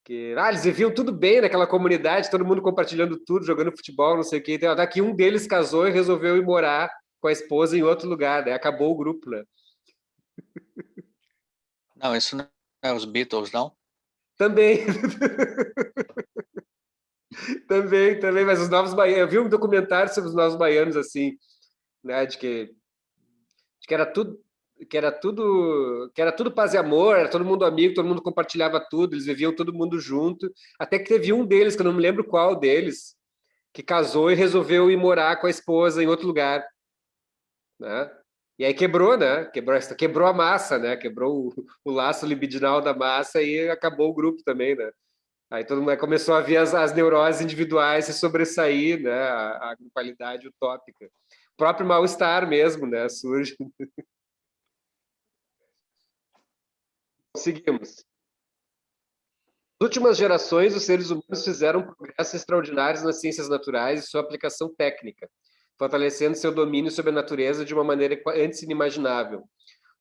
Que, eles viviam tudo bem naquela comunidade, todo mundo compartilhando tudo, jogando futebol, não sei o quê. Então, daqui um deles casou e resolveu ir morar com a esposa em outro lugar, né? Acabou o grupo, né? Não, isso não é os Beatles, não? Também. também, mas os Novos Baianos, eu vi um documentário sobre os Novos Baianos, assim, né? De que era tudo paz e amor, era todo mundo amigo, todo mundo compartilhava tudo, eles viviam todo mundo junto, até que teve um deles, que eu não me lembro qual deles, que casou e resolveu ir morar com a esposa em outro lugar, né? E aí quebrou, né? Quebrou a massa, né? Quebrou o laço libidinal da massa e acabou o grupo também, né? Aí todo mundo começou a ver as neuroses individuais se sobressair, né? A grupalidade utópica. O próprio mal-estar mesmo, né? Surge. Seguimos. Nas últimas gerações, os seres humanos fizeram progressos extraordinários nas ciências naturais e sua aplicação técnica, fortalecendo seu domínio sobre a natureza de uma maneira antes inimaginável.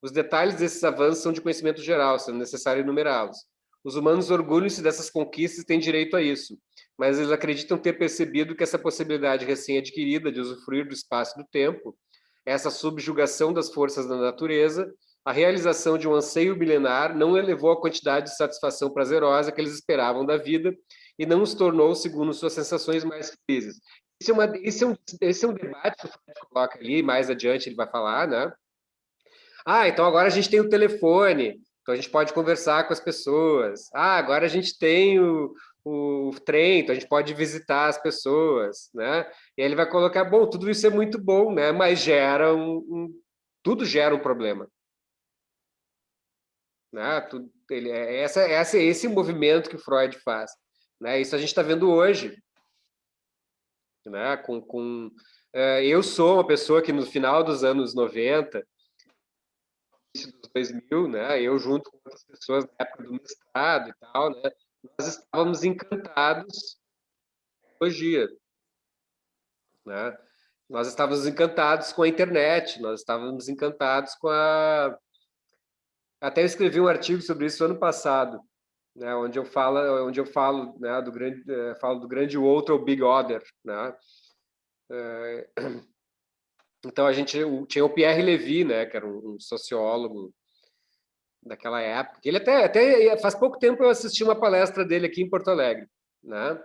Os detalhes desses avanços são de conhecimento geral, sendo necessário enumerá-los. Os humanos orgulham-se dessas conquistas e têm direito a isso, mas eles acreditam ter percebido que essa possibilidade recém-adquirida de usufruir do espaço e do tempo, essa subjugação das forças da natureza, a realização de um anseio milenar não elevou a quantidade de satisfação prazerosa que eles esperavam da vida e não os tornou, segundo suas sensações, mais felizes. Esse é um debate que o Freud coloca ali, mais adiante ele vai falar, né? Então agora a gente tem o telefone, então a gente pode conversar com as pessoas. Agora a gente tem o trem, então a gente pode visitar as pessoas, né? E aí ele vai colocar, bom, tudo isso é muito bom, né? Mas tudo gera um problema, né? Esse movimento que o Freud faz, né? Isso a gente está vendo hoje, né? Eu sou uma pessoa que no final dos anos 90 dos 2000, né? Eu junto com outras pessoas na época do mestrado e tal, né? Nós estávamos encantados com a tecnologia, né? Nós estávamos encantados com a internet, nós estávamos encantados com a... Até eu escrevi um artigo sobre isso ano passado, né? Onde eu falo, né? Falo do grande outro, o Big Other, né? Então, a gente tinha o Pierre Levy, né, que era um sociólogo daquela época. Ele até faz pouco tempo eu assisti uma palestra dele aqui em Porto Alegre, né?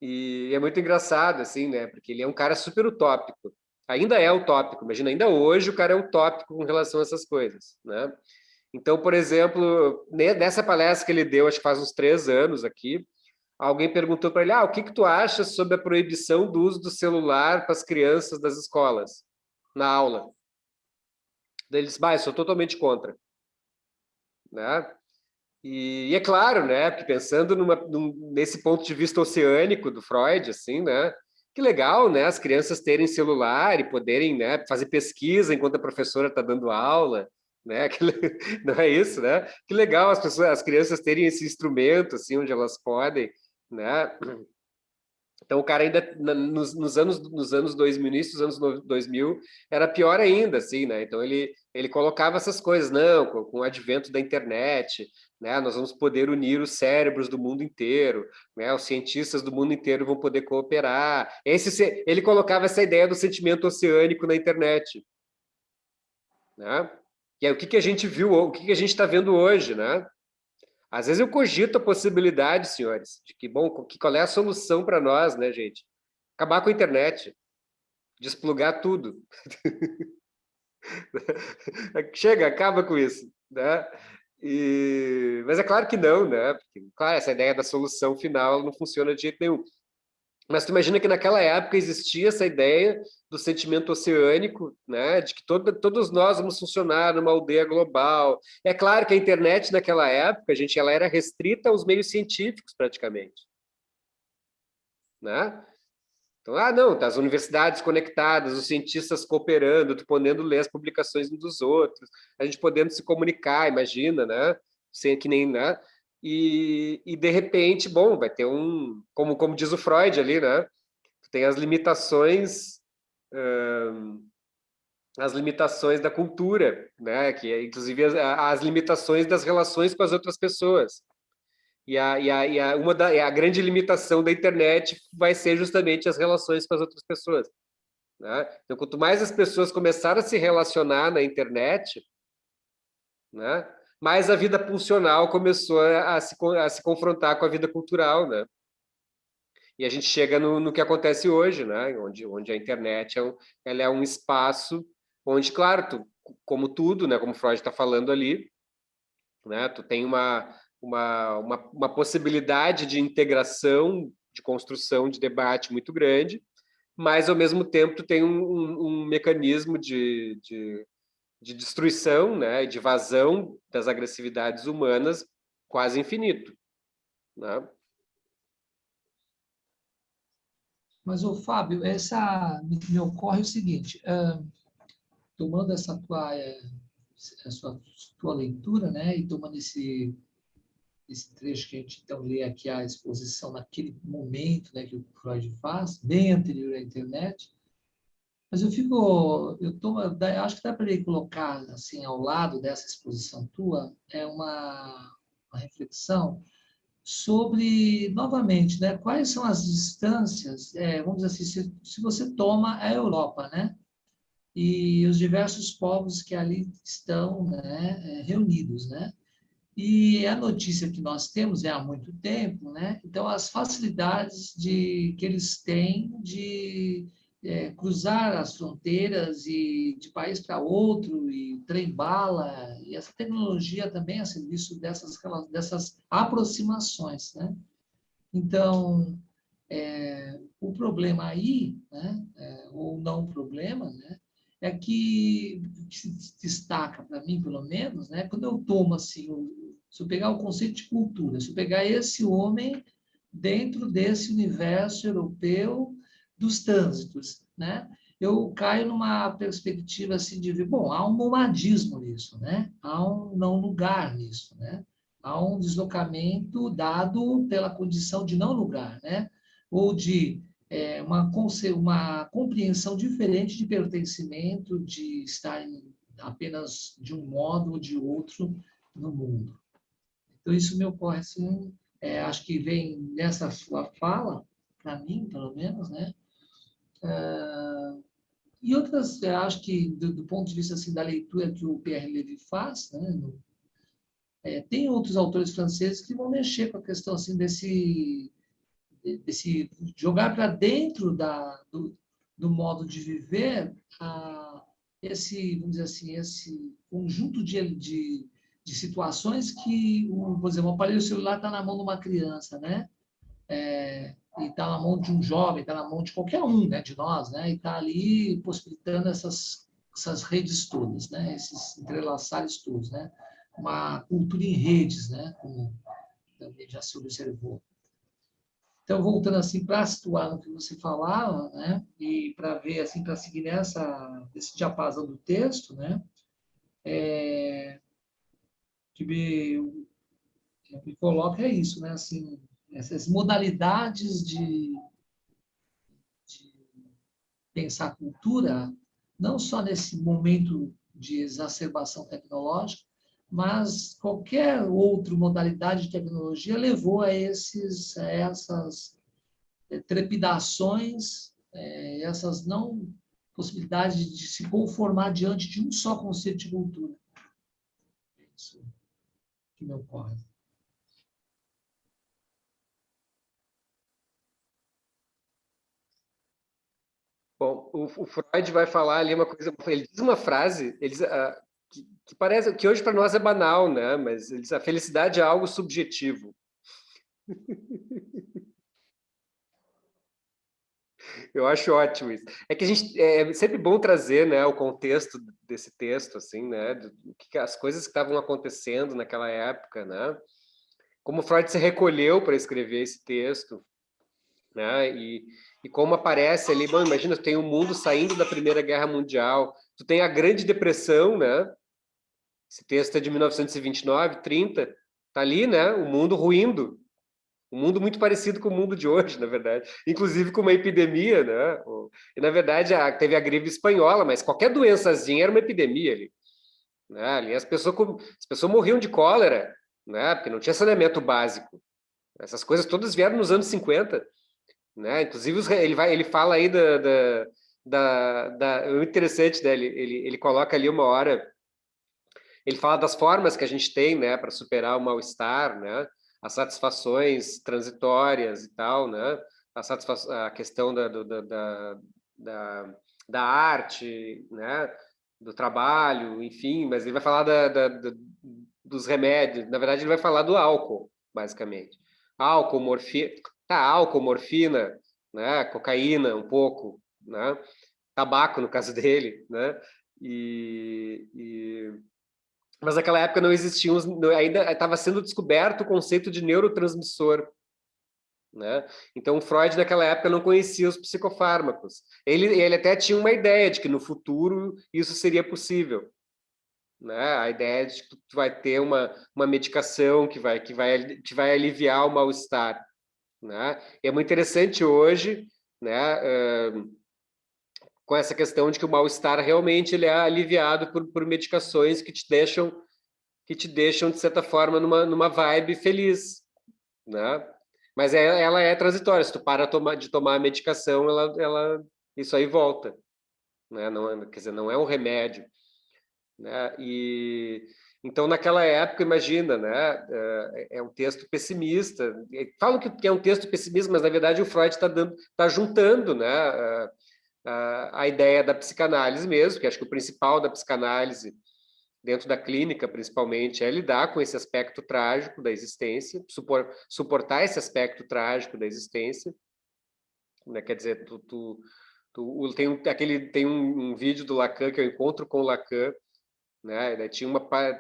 E é muito engraçado, assim, né? Porque ele é um cara super utópico. Ainda é utópico, imagina, ainda hoje o cara é utópico com relação a essas coisas, né? Então, por exemplo, nessa palestra que ele deu, acho que faz uns 3 anos aqui, alguém perguntou para ele, o que tu acha sobre a proibição do uso do celular para as crianças das escolas, na aula? Daí ele disse, eu sou totalmente contra, né? E é claro, né, porque pensando nesse ponto de vista oceânico do Freud, assim, né, que legal, né, as crianças terem celular e poderem, né, fazer pesquisa enquanto a professora está dando aula, né, não é isso, né? Que legal as crianças terem esse instrumento, assim, onde elas podem, né? Então, o cara ainda, nos anos 2000, início dos anos 2000, era pior ainda, assim, né? Então, ele colocava essas coisas, não, com o advento da internet, né? Nós vamos poder unir os cérebros do mundo inteiro, né? Os cientistas do mundo inteiro vão poder cooperar. Ele colocava essa ideia do sentimento oceânico na internet, né? E aí, o que que a gente viu, o que que a gente está vendo hoje, né? Às vezes eu cogito a possibilidade, senhores, de que, bom, qual é a solução para nós, né, gente? Acabar com a internet, desplugar tudo. Chega, acaba com isso, né? Mas é claro que não, né? Porque, claro, essa ideia da solução final não funciona de jeito nenhum. Mas tu imagina que naquela época existia essa ideia do sentimento oceânico, né? De que todos nós vamos funcionar numa aldeia global. É claro que a internet naquela época, gente, ela era restrita aos meios científicos praticamente, né? Então, não, tá as universidades conectadas, os cientistas cooperando, tu podendo ler as publicações uns dos outros, a gente podendo se comunicar, imagina, né? Sem que nem, né? E de repente, bom, vai ter como diz o Freud ali, né? Tem as limitações da cultura, né? Que é, inclusive as limitações das relações com as outras pessoas. A grande limitação da internet vai ser justamente as relações com as outras pessoas, né? Então, quanto mais as pessoas começarem a se relacionar na internet, né, mais a vida pulsional começou a se confrontar com a vida cultural, né? E a gente chega no que acontece hoje, né? Onde a internet ela é um espaço onde, claro, como tudo, né? Como Freud está falando ali, né? Tu tem uma possibilidade de integração, de construção, de debate muito grande, mas ao mesmo tempo tu tem um mecanismo de destruição, né? De vazão das agressividades humanas quase infinito, né? Mas, ô, Fábio, me ocorre o seguinte, tomando essa tua leitura, né, e tomando esse trecho que a gente então lê aqui, a exposição naquele momento, né, que o Freud faz, bem anterior à internet, mas acho que dá para ele colocar assim ao lado dessa exposição tua uma reflexão sobre, novamente, né, quais são as distâncias, vamos dizer assim, se você toma a Europa, né, e os diversos povos que ali estão, né, reunidos, né, e a notícia que nós temos é há muito tempo, né, então as facilidades que eles têm de cruzar as fronteiras e de país para outro, e trem-bala, e essa tecnologia também a serviço dessas aproximações, né? Então, o problema aí, né, ou não problema, né, é que se destaca para mim, pelo menos, né, quando eu tomo assim, se eu pegar o conceito de cultura, se eu pegar esse homem dentro desse universo europeu dos trânsitos, né, eu caio numa perspectiva assim de ver, bom, há um nomadismo nisso, né, há um não lugar nisso, né, há um deslocamento dado pela condição de não lugar, né, ou de uma compreensão diferente de pertencimento, de estar apenas de um modo ou de outro no mundo. Então, isso me ocorre assim, acho que vem nessa sua fala, para mim, pelo menos, né? E outras, eu acho que, do ponto de vista assim, da leitura que o Pierre Levy faz, né, tem outros autores franceses que vão mexer com a questão assim, desse jogar para dentro do modo de viver esse, vamos dizer assim, esse conjunto de situações que, por exemplo, o aparelho celular está na mão de uma criança, né? E está na mão de um jovem, está na mão de qualquer um, né, de nós, né? E está ali possibilitando essas redes todas, né? Esses entrelaçares todos, né? Uma cultura em redes, né? Como também já se observou. Então, voltando assim para situar no que você falava, né, e para ver assim, para seguir nesse diapasão do texto, né, que me coloca é isso, né, assim, essas modalidades de pensar a cultura, não só nesse momento de exacerbação tecnológica, mas qualquer outra modalidade de tecnologia levou a essas trepidações, essas não possibilidades de se conformar diante de um só conceito de cultura. É isso que me ocorre. Bom, o Freud vai falar ali uma coisa, ele diz uma frase, que parece que hoje para nós é banal, né? Mas ele diz, a felicidade é algo subjetivo. Eu acho ótimo isso. É que a gente é sempre bom trazer, né, o contexto desse texto, assim, né, as coisas que estavam acontecendo naquela época, né? Como Freud se recolheu para escrever esse texto, né? E como aparece ali, bom, imagina, tu tem o mundo saindo da Primeira Guerra Mundial, tu tem a Grande Depressão, né? Esse texto é de 1929, 30, tá ali, né? O mundo ruindo, um mundo muito parecido com o mundo de hoje, na verdade. Inclusive com uma epidemia, né? E, na verdade, teve a gripe espanhola, mas qualquer doençazinha era uma epidemia ali. Né? Ali as pessoas morriam de cólera, né? Porque não tinha saneamento básico. Essas coisas todas vieram nos anos 50. Né? Inclusive, ele fala aí o interessante dele, ele coloca ali uma hora, ele fala das formas que a gente tem, né, para superar o mal-estar, né, as satisfações transitórias e tal, né, a questão da, da arte, né, do trabalho, enfim, mas ele vai falar dos remédios, na verdade ele vai falar do álcool, basicamente. Álcool, morfina, né, cocaína um pouco, né, tabaco no caso dele, né, mas naquela época não existiam, ainda estava sendo descoberto o conceito de neurotransmissor, né? Então, Freud, naquela época, não conhecia os psicofármacos. Ele até tinha uma ideia de que no futuro isso seria possível. Né? A ideia de que tu vai ter uma medicação que vai aliviar o mal-estar. Né? E é muito interessante hoje, né, com essa questão de que o mal-estar realmente ele é aliviado por medicações que te deixam de certa forma numa vibe feliz, né? Mas ela é transitória. Se tu para de tomar a medicação, isso aí volta, né? Não, quer dizer, não é um remédio, né? E então naquela época, imagina, né? É um texto pessimista. Falam que é um texto pessimista, mas na verdade o Freud está juntando, né? A ideia da psicanálise mesmo, que acho que o principal da psicanálise dentro da clínica, principalmente, é lidar com esse aspecto trágico da existência, suportar esse aspecto trágico da existência, né? Quer dizer, tem um vídeo do Lacan que eu encontro com o Lacan, né?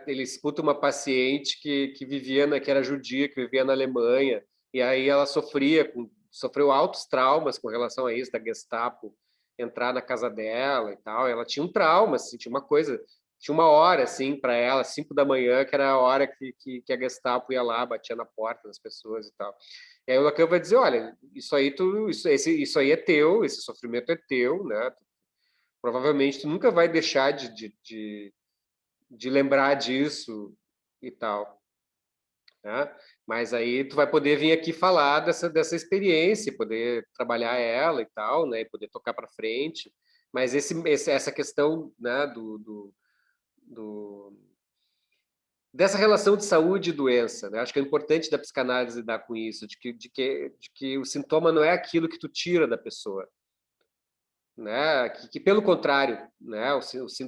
Ele escuta uma paciente que que era judia, que vivia na Alemanha, e aí ela sofreu altos traumas com relação a isso, da Gestapo entrar na casa dela e tal. Ela tinha um trauma, assim, tinha uma hora assim para ela, 5 da manhã, que era a hora que a Gestapo ia lá, batia na porta das pessoas e tal. E aí o Lacan vai dizer, olha, isso aí é teu, esse sofrimento é teu, né? Provavelmente tu nunca vai deixar de lembrar disso e tal, né? Mas aí tu vai poder vir aqui falar dessa experiência, poder trabalhar ela e tal, né? E poder tocar para frente. Mas essa questão, né, dessa relação de saúde e doença, né? Acho que é importante da psicanálise lidar com isso, de que o sintoma não é aquilo que tu tira da pessoa, né? Que pelo contrário, né?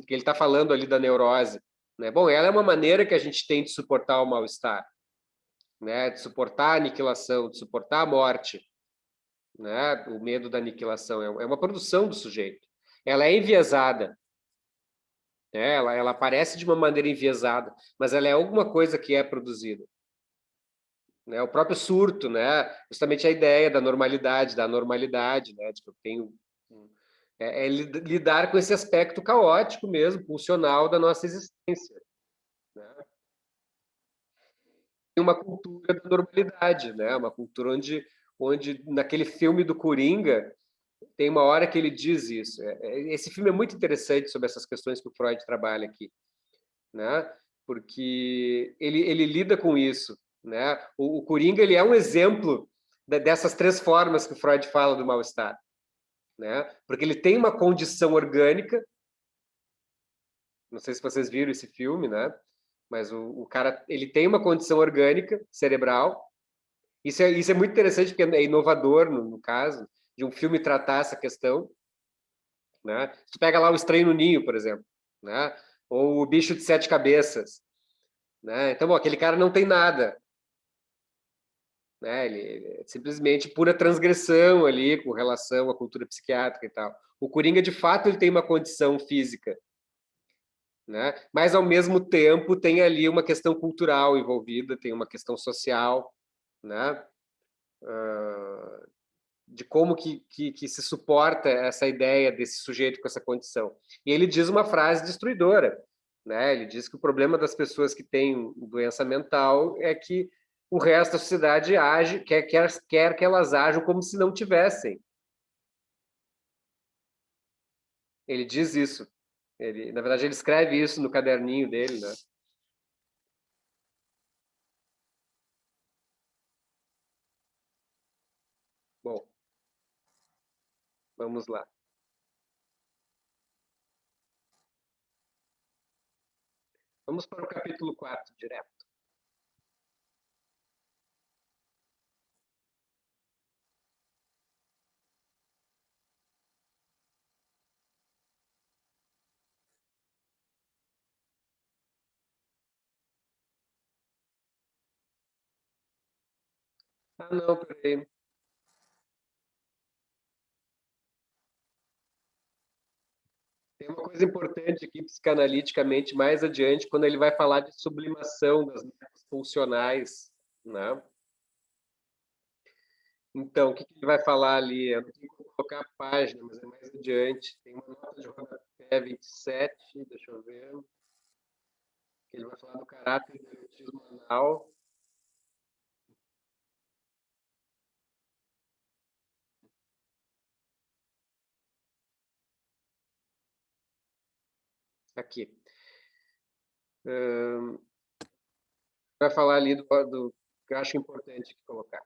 Que ele está falando ali da neurose, né? Bom, ela é uma maneira que a gente tem de suportar o mal-estar, né? De suportar a aniquilação, de suportar a morte, né? O medo da aniquilação é uma produção do sujeito. Ela é enviesada, né? Ela aparece de uma maneira enviesada, mas ela é alguma coisa que é produzida. Né? O próprio surto, né? Justamente a ideia da normalidade, da anormalidade, né? De que eu tenho lidar com esse aspecto caótico mesmo, pulsional da nossa existência. Né? Tem uma cultura da normalidade, né? Uma cultura onde naquele filme do Coringa tem uma hora que ele diz isso. Esse filme é muito interessante sobre essas questões que o Freud trabalha aqui, né? Porque ele lida com isso, né? O Coringa ele é um exemplo dessas três formas que o Freud fala do mal-estar, né? Porque ele tem uma condição orgânica, não sei se vocês viram esse filme, né? Mas o cara ele tem uma condição orgânica cerebral. Isso é muito interessante porque é inovador no caso de um filme tratar essa questão, né? Tu pega lá o Estranho no Ninho, por exemplo, né? Ou o Bicho de Sete Cabeças, né? Então, bom, aquele cara não tem nada, né? Ele é simplesmente pura transgressão ali com relação à cultura psiquiátrica e tal. O Coringa, de fato, ele tem uma condição física, né? Mas ao mesmo tempo tem ali uma questão cultural envolvida, tem uma questão social, né? De como que se suporta essa ideia desse sujeito com essa condição. E ele diz uma frase destruidora, né? Ele diz que o problema das pessoas que têm doença mental é que o resto da sociedade age, quer que elas ajam como se não tivessem. Ele diz isso. Na verdade, ele escreve isso no caderninho dele, né? Bom, vamos lá. Vamos para o capítulo 4, direto. Ah, não, peraí. Tem uma coisa importante aqui, psicanaliticamente, mais adiante, quando ele vai falar de sublimação das metas pulsionais, né? Então, o que ele vai falar ali? Eu não tenho como colocar a página, mas é mais adiante. Tem uma nota de rodapé 27, deixa eu ver, que ele vai falar do caráter do erotismo anal. Aqui. Vai falar ali do que eu acho importante colocar.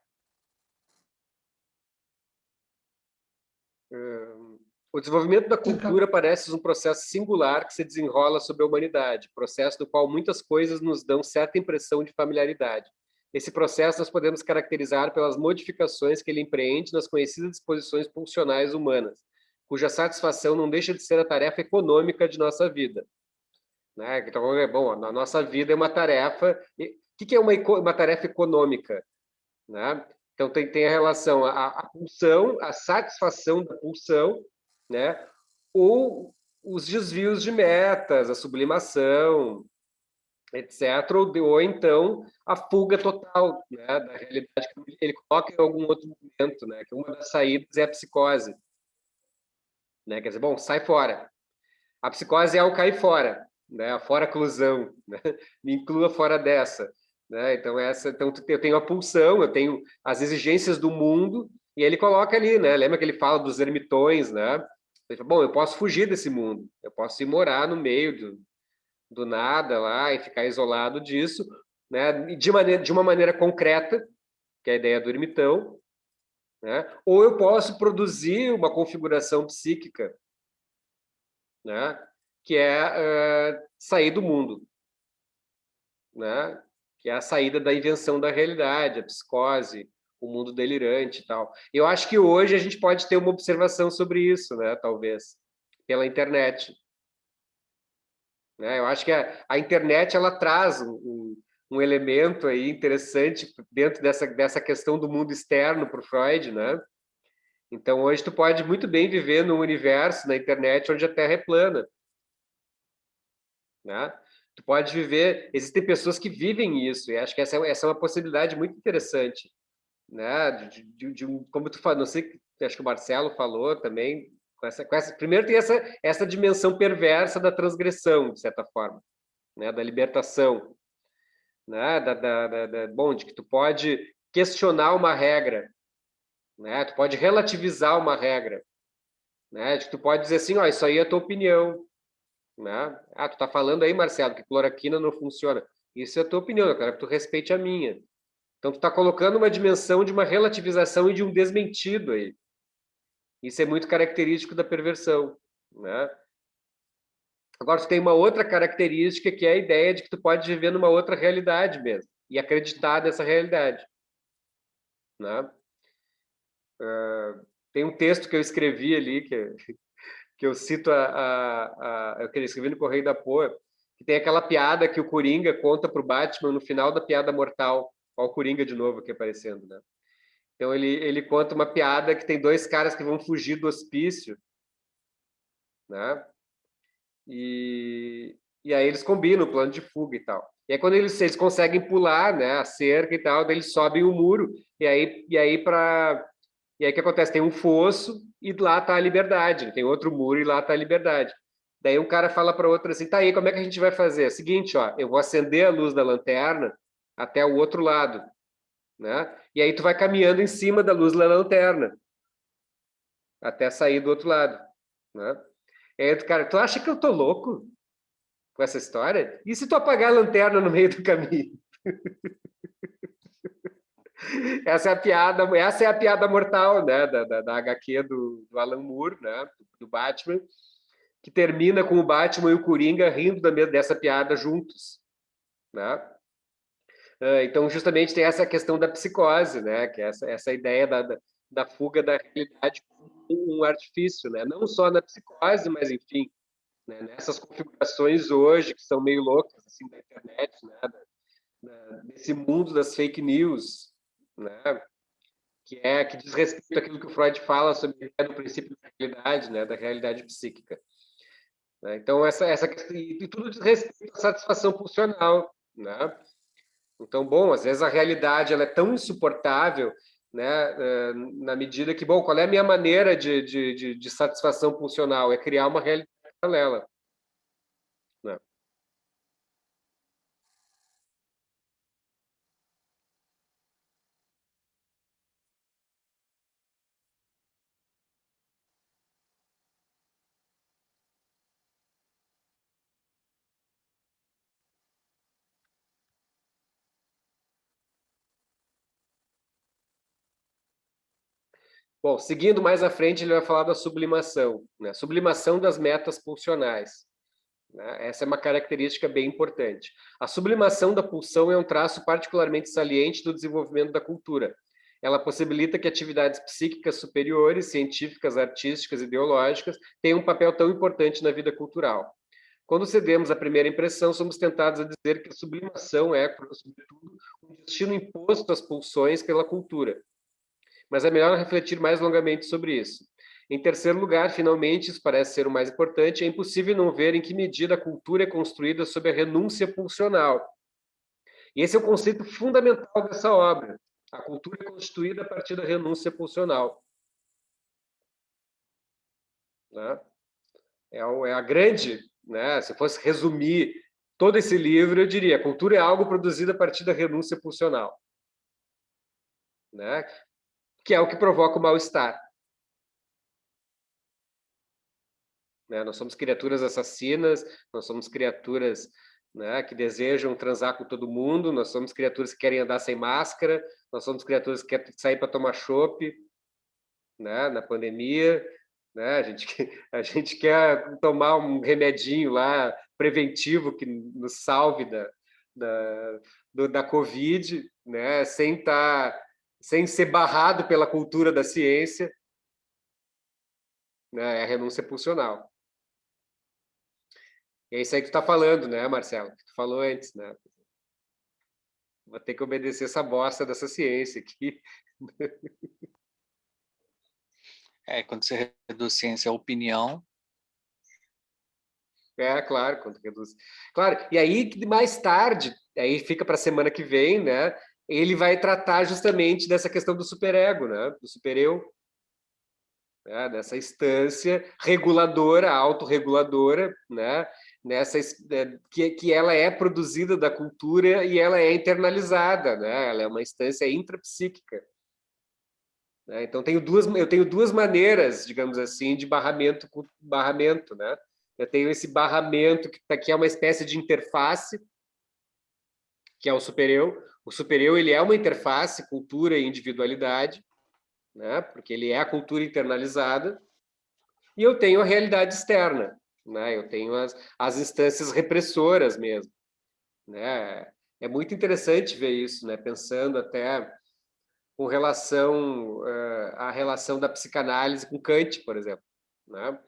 O desenvolvimento da cultura parece um processo singular que se desenrola sobre a humanidade, processo do qual muitas coisas nos dão certa impressão de familiaridade. Esse processo nós podemos caracterizar pelas modificações que ele empreende nas conhecidas disposições pulsionais humanas, cuja satisfação não deixa de ser a tarefa econômica de nossa vida. Né? Então, bom, a nossa vida é uma tarefa. O que é uma tarefa econômica? Né? Então, tem a relação a pulsão, a satisfação da pulsão, né? Ou os desvios de metas, a sublimação, etc. Ou então a fuga total, né, da realidade que ele coloca em algum outro momento, né? Que uma das saídas é a psicose. Né? Quer dizer, bom, sai fora. A psicose é o cair fora, né? A fora-clusão, né? Me inclua fora dessa. Né? Então, eu tenho a pulsão, eu tenho as exigências do mundo, e ele coloca ali, né? Lembra que ele fala dos ermitões, né? Ele fala, bom, eu posso fugir desse mundo, eu posso ir morar no meio do nada lá e ficar isolado disso, né? De uma maneira concreta, que é a ideia do ermitão, né? Ou eu posso produzir uma configuração psíquica, né? Que é sair do mundo, né? Que é a saída da invenção da realidade, a psicose, o mundo delirante e tal. Eu acho que hoje a gente pode ter uma observação sobre isso, né? Talvez pela internet, né? Eu acho que a internet ela traz um elemento aí interessante dentro dessa questão do mundo externo para o Freud, né? Então hoje tu pode muito bem viver num universo na internet onde a Terra é plana, né? Tu pode viver, existem pessoas que vivem isso, e acho que essa é uma possibilidade muito interessante, né? Como tu falou, não sei, acho que o Marcelo falou também, primeiro tem essa dimensão perversa da transgressão, de certa forma, né? Da libertação, né? Bom, de que tu pode questionar uma regra, né? Tu pode relativizar uma regra, né? De que tu pode dizer assim, ó, isso aí é a tua opinião, né? Ah, tu tá falando aí, Marcelo, que cloroquina não funciona. Isso é a tua opinião, eu quero que tu respeite a minha. Então, tu tá colocando uma dimensão de uma relativização e de um desmentido aí. Isso é muito característico da perversão, né? Agora, tu tem uma outra característica que é a ideia de que tu pode viver numa outra realidade mesmo e acreditar nessa realidade, né? Tem um texto que eu escrevi ali que eu cito eu escrevi no Correio da Poa, que tem aquela piada que o Coringa conta para o Batman no final da piada mortal. Olha o Coringa de novo aqui aparecendo, né? Então ele conta uma piada que tem dois caras que vão fugir do hospício, né? E aí eles combinam o plano de fuga e tal. E aí quando eles conseguem pular, né, a cerca e tal, daí eles sobem o muro e aí o que acontece? Tem um fosso e lá tá a liberdade. Tem outro muro e lá tá a liberdade. Daí um cara fala para outro assim, tá aí, como é que a gente vai fazer? É o seguinte, ó, eu vou acender a luz da lanterna até o outro lado, né? E aí tu vai caminhando em cima da luz da lanterna até sair do outro lado, né? E aí, cara, tu acha que eu tô louco com essa história? E se tu apagar a lanterna no meio do caminho? Essa é a piada mortal, né, da HQ do Alan Moore, né, do Batman, que termina com o Batman e o Coringa rindo dessa piada juntos, né? Então, justamente tem essa questão da psicose, né, que é essa ideia da fuga da realidade como um artifício, né? Não só na psicose, mas enfim, né, nessas configurações hoje que são meio loucas assim da internet, né, desse mundo das fake news, né? Que diz respeito àquilo que o Freud fala sobre a ideia do princípio da realidade, né, da realidade psíquica. Né? Então essa questão, e tudo diz respeito à satisfação pulsional, né? Então, bom, às vezes a realidade ela é tão insuportável, né, na medida que, bom, qual é a minha maneira de satisfação pulsional? É criar uma realidade paralela, né? Bom, seguindo mais à frente, ele vai falar da sublimação, né? Sublimação das metas pulsionais. Né? Essa é uma característica bem importante. A sublimação da pulsão é um traço particularmente saliente do desenvolvimento da cultura. Ela possibilita que atividades psíquicas superiores, científicas, artísticas, ideológicas, tenham um papel tão importante na vida cultural. Quando cedemos à primeira impressão, somos tentados a dizer que a sublimação é, sobretudo, um destino imposto às pulsões pela cultura. Mas é melhor refletir mais longamente sobre isso. Em terceiro lugar, finalmente, isso parece ser o mais importante, é impossível não ver em que medida a cultura é construída sob a renúncia pulsional. E esse é o conceito fundamental dessa obra. A cultura é constituída a partir da renúncia pulsional. Né? É a grande, né? Se fosse resumir todo esse livro, eu diria: a cultura é algo produzido a partir da renúncia pulsional, né? Que é o que provoca o mal-estar. Né? Nós somos criaturas assassinas, nós somos criaturas, né, que desejam transar com todo mundo, nós somos criaturas que querem andar sem máscara, nós somos criaturas que querem sair para tomar chopp, né, na pandemia, né? A gente quer tomar um remedinho lá preventivo que nos salve da Covid, né? Sem ser barrado pela cultura da ciência, né? É a renúncia pulsional. E é isso aí que tu está falando, né, Marcelo? Que tu falou antes, né? Vou ter que obedecer essa bosta dessa ciência aqui. Quando você reduz ciência à opinião. Claro, quando reduz. Claro, e aí mais tarde, aí fica para a semana que vem, né? Ele vai tratar justamente dessa questão do superego, né? Do supereu, né? Dessa instância reguladora, autorreguladora, né? Que ela é produzida da cultura e ela é internalizada, né? Ela é uma instância intrapsíquica. Né? Então, eu tenho duas maneiras, digamos assim, de barramento, né? Eu tenho esse barramento que é uma espécie de interface, que é o supereu. O supereu, ele é uma interface, cultura e individualidade, né? Porque ele é a cultura internalizada. E eu tenho a realidade externa, né? Eu tenho as instâncias repressoras mesmo, né? É muito interessante ver isso, né? Pensando até com relação à relação da psicanálise com Kant, por exemplo, né?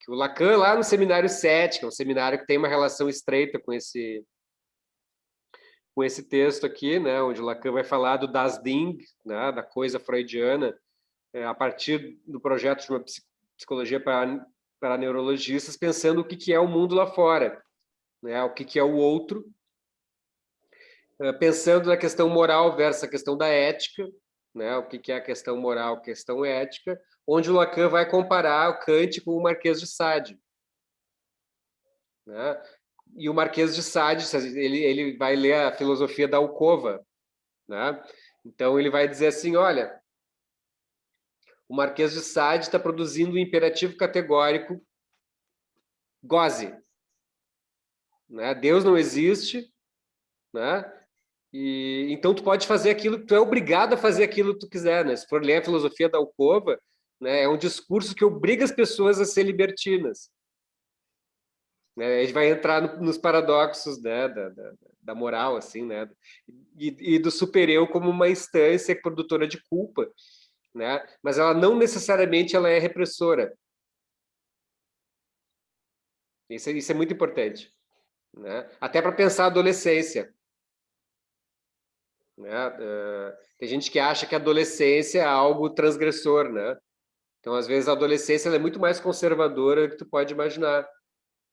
Que o Lacan, lá no Seminário 7, que é um seminário que tem uma relação estreita com esse texto aqui, né? Onde o Lacan vai falar do Das Ding, né? Da coisa freudiana, a partir do projeto de uma psicologia para neurologistas, pensando o que é o mundo lá fora, né? O que é o outro, pensando na questão moral versus a questão da ética, né? O que é a questão moral, a questão ética, onde o Lacan vai comparar o Kant com o Marquês de Sade, né? E o Marquês de Sade, ele vai ler a filosofia da alcova, né? Então ele vai dizer assim, olha, o Marquês de Sade está produzindo um imperativo categórico, goze, né? Deus não existe, né? E então tu pode fazer aquilo, tu é obrigado a fazer aquilo que tu quiser, né? Se for ler a filosofia da alcova, né, é um discurso que obriga as pessoas a ser libertinas, né? A gente vai entrar nos paradoxos, né, da moral, assim, né? E do supereu como uma instância produtora de culpa, né? Mas ela não necessariamente ela é repressora. Isso é muito importante, né? Até para pensar a adolescência, né? Tem gente que acha que a adolescência é algo transgressor, né? Então, às vezes, a adolescência ela é muito mais conservadora do que tu pode imaginar.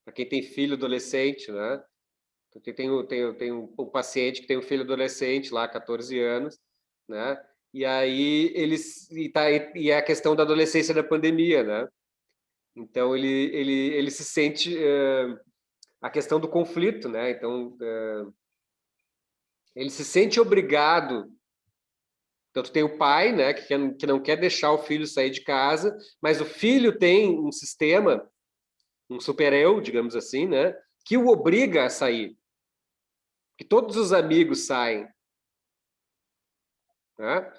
Para quem tem filho adolescente, né? Tenho um paciente que tem um filho adolescente lá, 14 anos, né? E aí e é a questão da adolescência da pandemia, né? Então ele se sente a questão do conflito, né? Então ele se sente obrigado. Então tu tem o pai, né, que não quer deixar o filho sair de casa, mas o filho tem um sistema, um super-eu, digamos assim, né, que o obriga a sair. Que todos os amigos saem, né?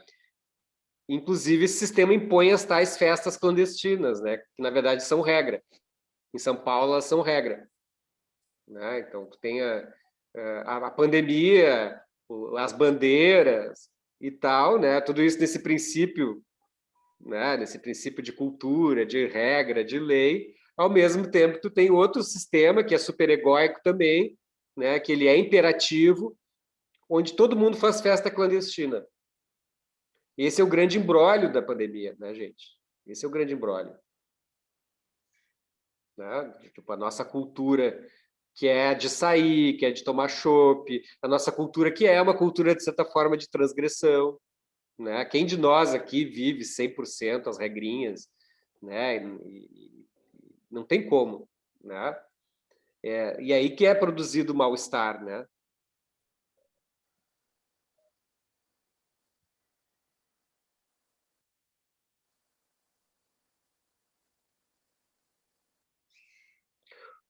Inclusive, esse sistema impõe as tais festas clandestinas, né? Que na verdade são regra. Em São Paulo, elas são regra, né? Então, tu tem a pandemia, as bandeiras e tal, né? Tudo isso nesse princípio, né? Nesse princípio de cultura, de regra, de lei. Ao mesmo tempo, tu tem outro sistema que é superegóico também, né? Que ele é imperativo, onde todo mundo faz festa clandestina. Esse é o grande imbróglio da pandemia, né, gente? Esse é o grande imbróglio. Né? Tipo, a nossa cultura que é de sair, que é de tomar chopp, a nossa cultura que é uma cultura, de certa forma, de transgressão. Né? Quem de nós aqui vive 100% as regrinhas? Né? E não tem como. Né? E aí que é produzido o mal-estar, né?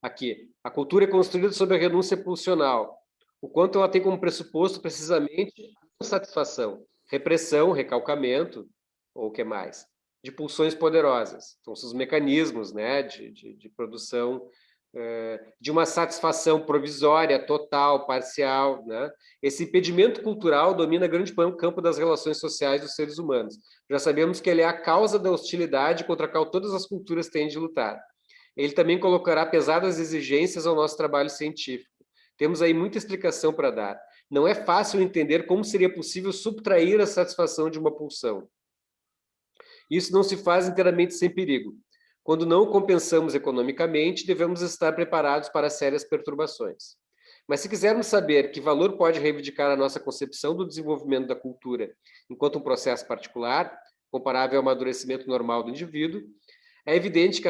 Aqui, a cultura é construída sobre a renúncia pulsional. O quanto ela tem como pressuposto precisamente a satisfação, repressão, recalcamento, ou o que mais? de pulsões poderosas. Então, são os mecanismos, né, de produção de uma satisfação provisória, total, parcial, né? Esse impedimento cultural domina grande campo das relações sociais dos seres humanos. Já sabemos que ele é a causa da hostilidade contra a qual todas as culturas têm de lutar. Ele também colocará pesadas exigências ao nosso trabalho científico. Temos aí muita explicação para dar. Não é fácil entender como seria possível subtrair a satisfação de uma pulsão. Isso não se faz inteiramente sem perigo. Quando não o compensamos economicamente, devemos estar preparados para sérias perturbações. Mas se quisermos saber que valor pode reivindicar a nossa concepção do desenvolvimento da cultura enquanto um processo particular, comparável ao amadurecimento normal do indivíduo, é evidente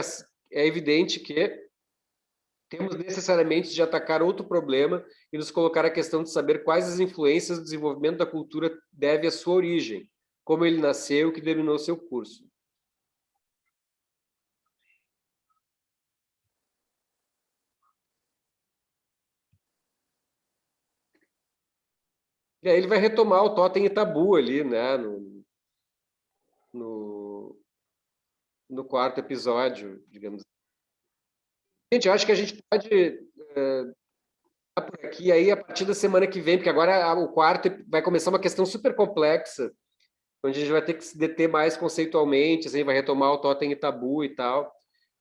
que temos necessariamente de atacar outro problema e nos colocar a questão de saber quais as influências do desenvolvimento da cultura deve à sua origem, como ele nasceu e que dominou seu curso. E aí ele vai retomar o totem e tabu ali, né, no quarto episódio, digamos. Gente, eu acho que a gente pode por aqui aí a partir da semana que vem, porque agora o quarto vai começar uma questão super complexa, onde a gente vai ter que se deter mais conceitualmente, assim, vai retomar o totem e tabu e tal,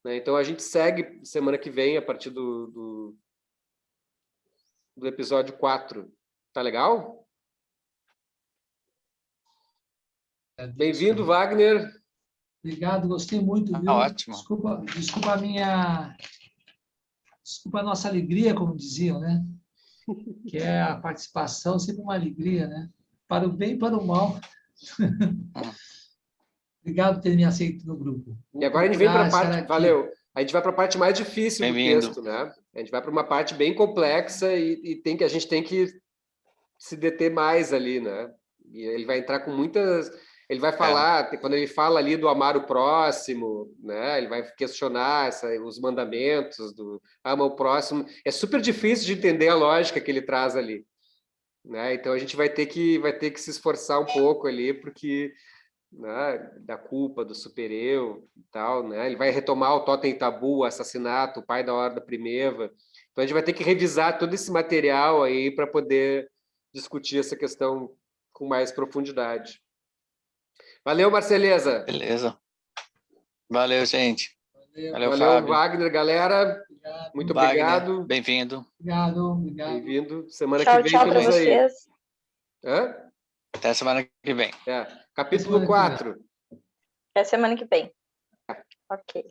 né? Então a gente segue semana que vem a partir do episódio 4. Tá legal? Bem-vindo, Wagner. Obrigado, gostei muito, viu? Ótimo. Desculpa a nossa alegria, como diziam, né? Que é a participação, sempre uma alegria, né? Para o bem e para o mal. Obrigado por ter me aceito no grupo. E agora a gente vem para a parte... Valeu. A gente vai para a parte mais difícil do texto, né? A gente vai para uma parte bem complexa e a gente tem que se deter mais ali, né? E ele vai entrar com muitas... Ele vai falar, quando ele fala ali do amar o próximo, né? Ele vai questionar os mandamentos do ama o próximo. É super difícil de entender a lógica que ele traz ali, né? Então a gente vai ter que se esforçar um pouco ali, porque, né, da culpa do supereu e tal, né? Ele vai retomar o totem e tabu, o assassinato, o pai da Horda Primeva. Então a gente vai ter que revisar todo esse material aí para poder discutir essa questão com mais profundidade. Valeu, Marceleza. Beleza. Valeu, gente. Valeu, Fábio. Wagner, galera. Obrigado. Muito Wagner, obrigado. Bem-vindo. Obrigado. Bem-vindo. Semana Tchau, que vem tchau para estamos aí. vocês. Hã? Até semana que vem. Capítulo 4. Até semana que vem. Ok.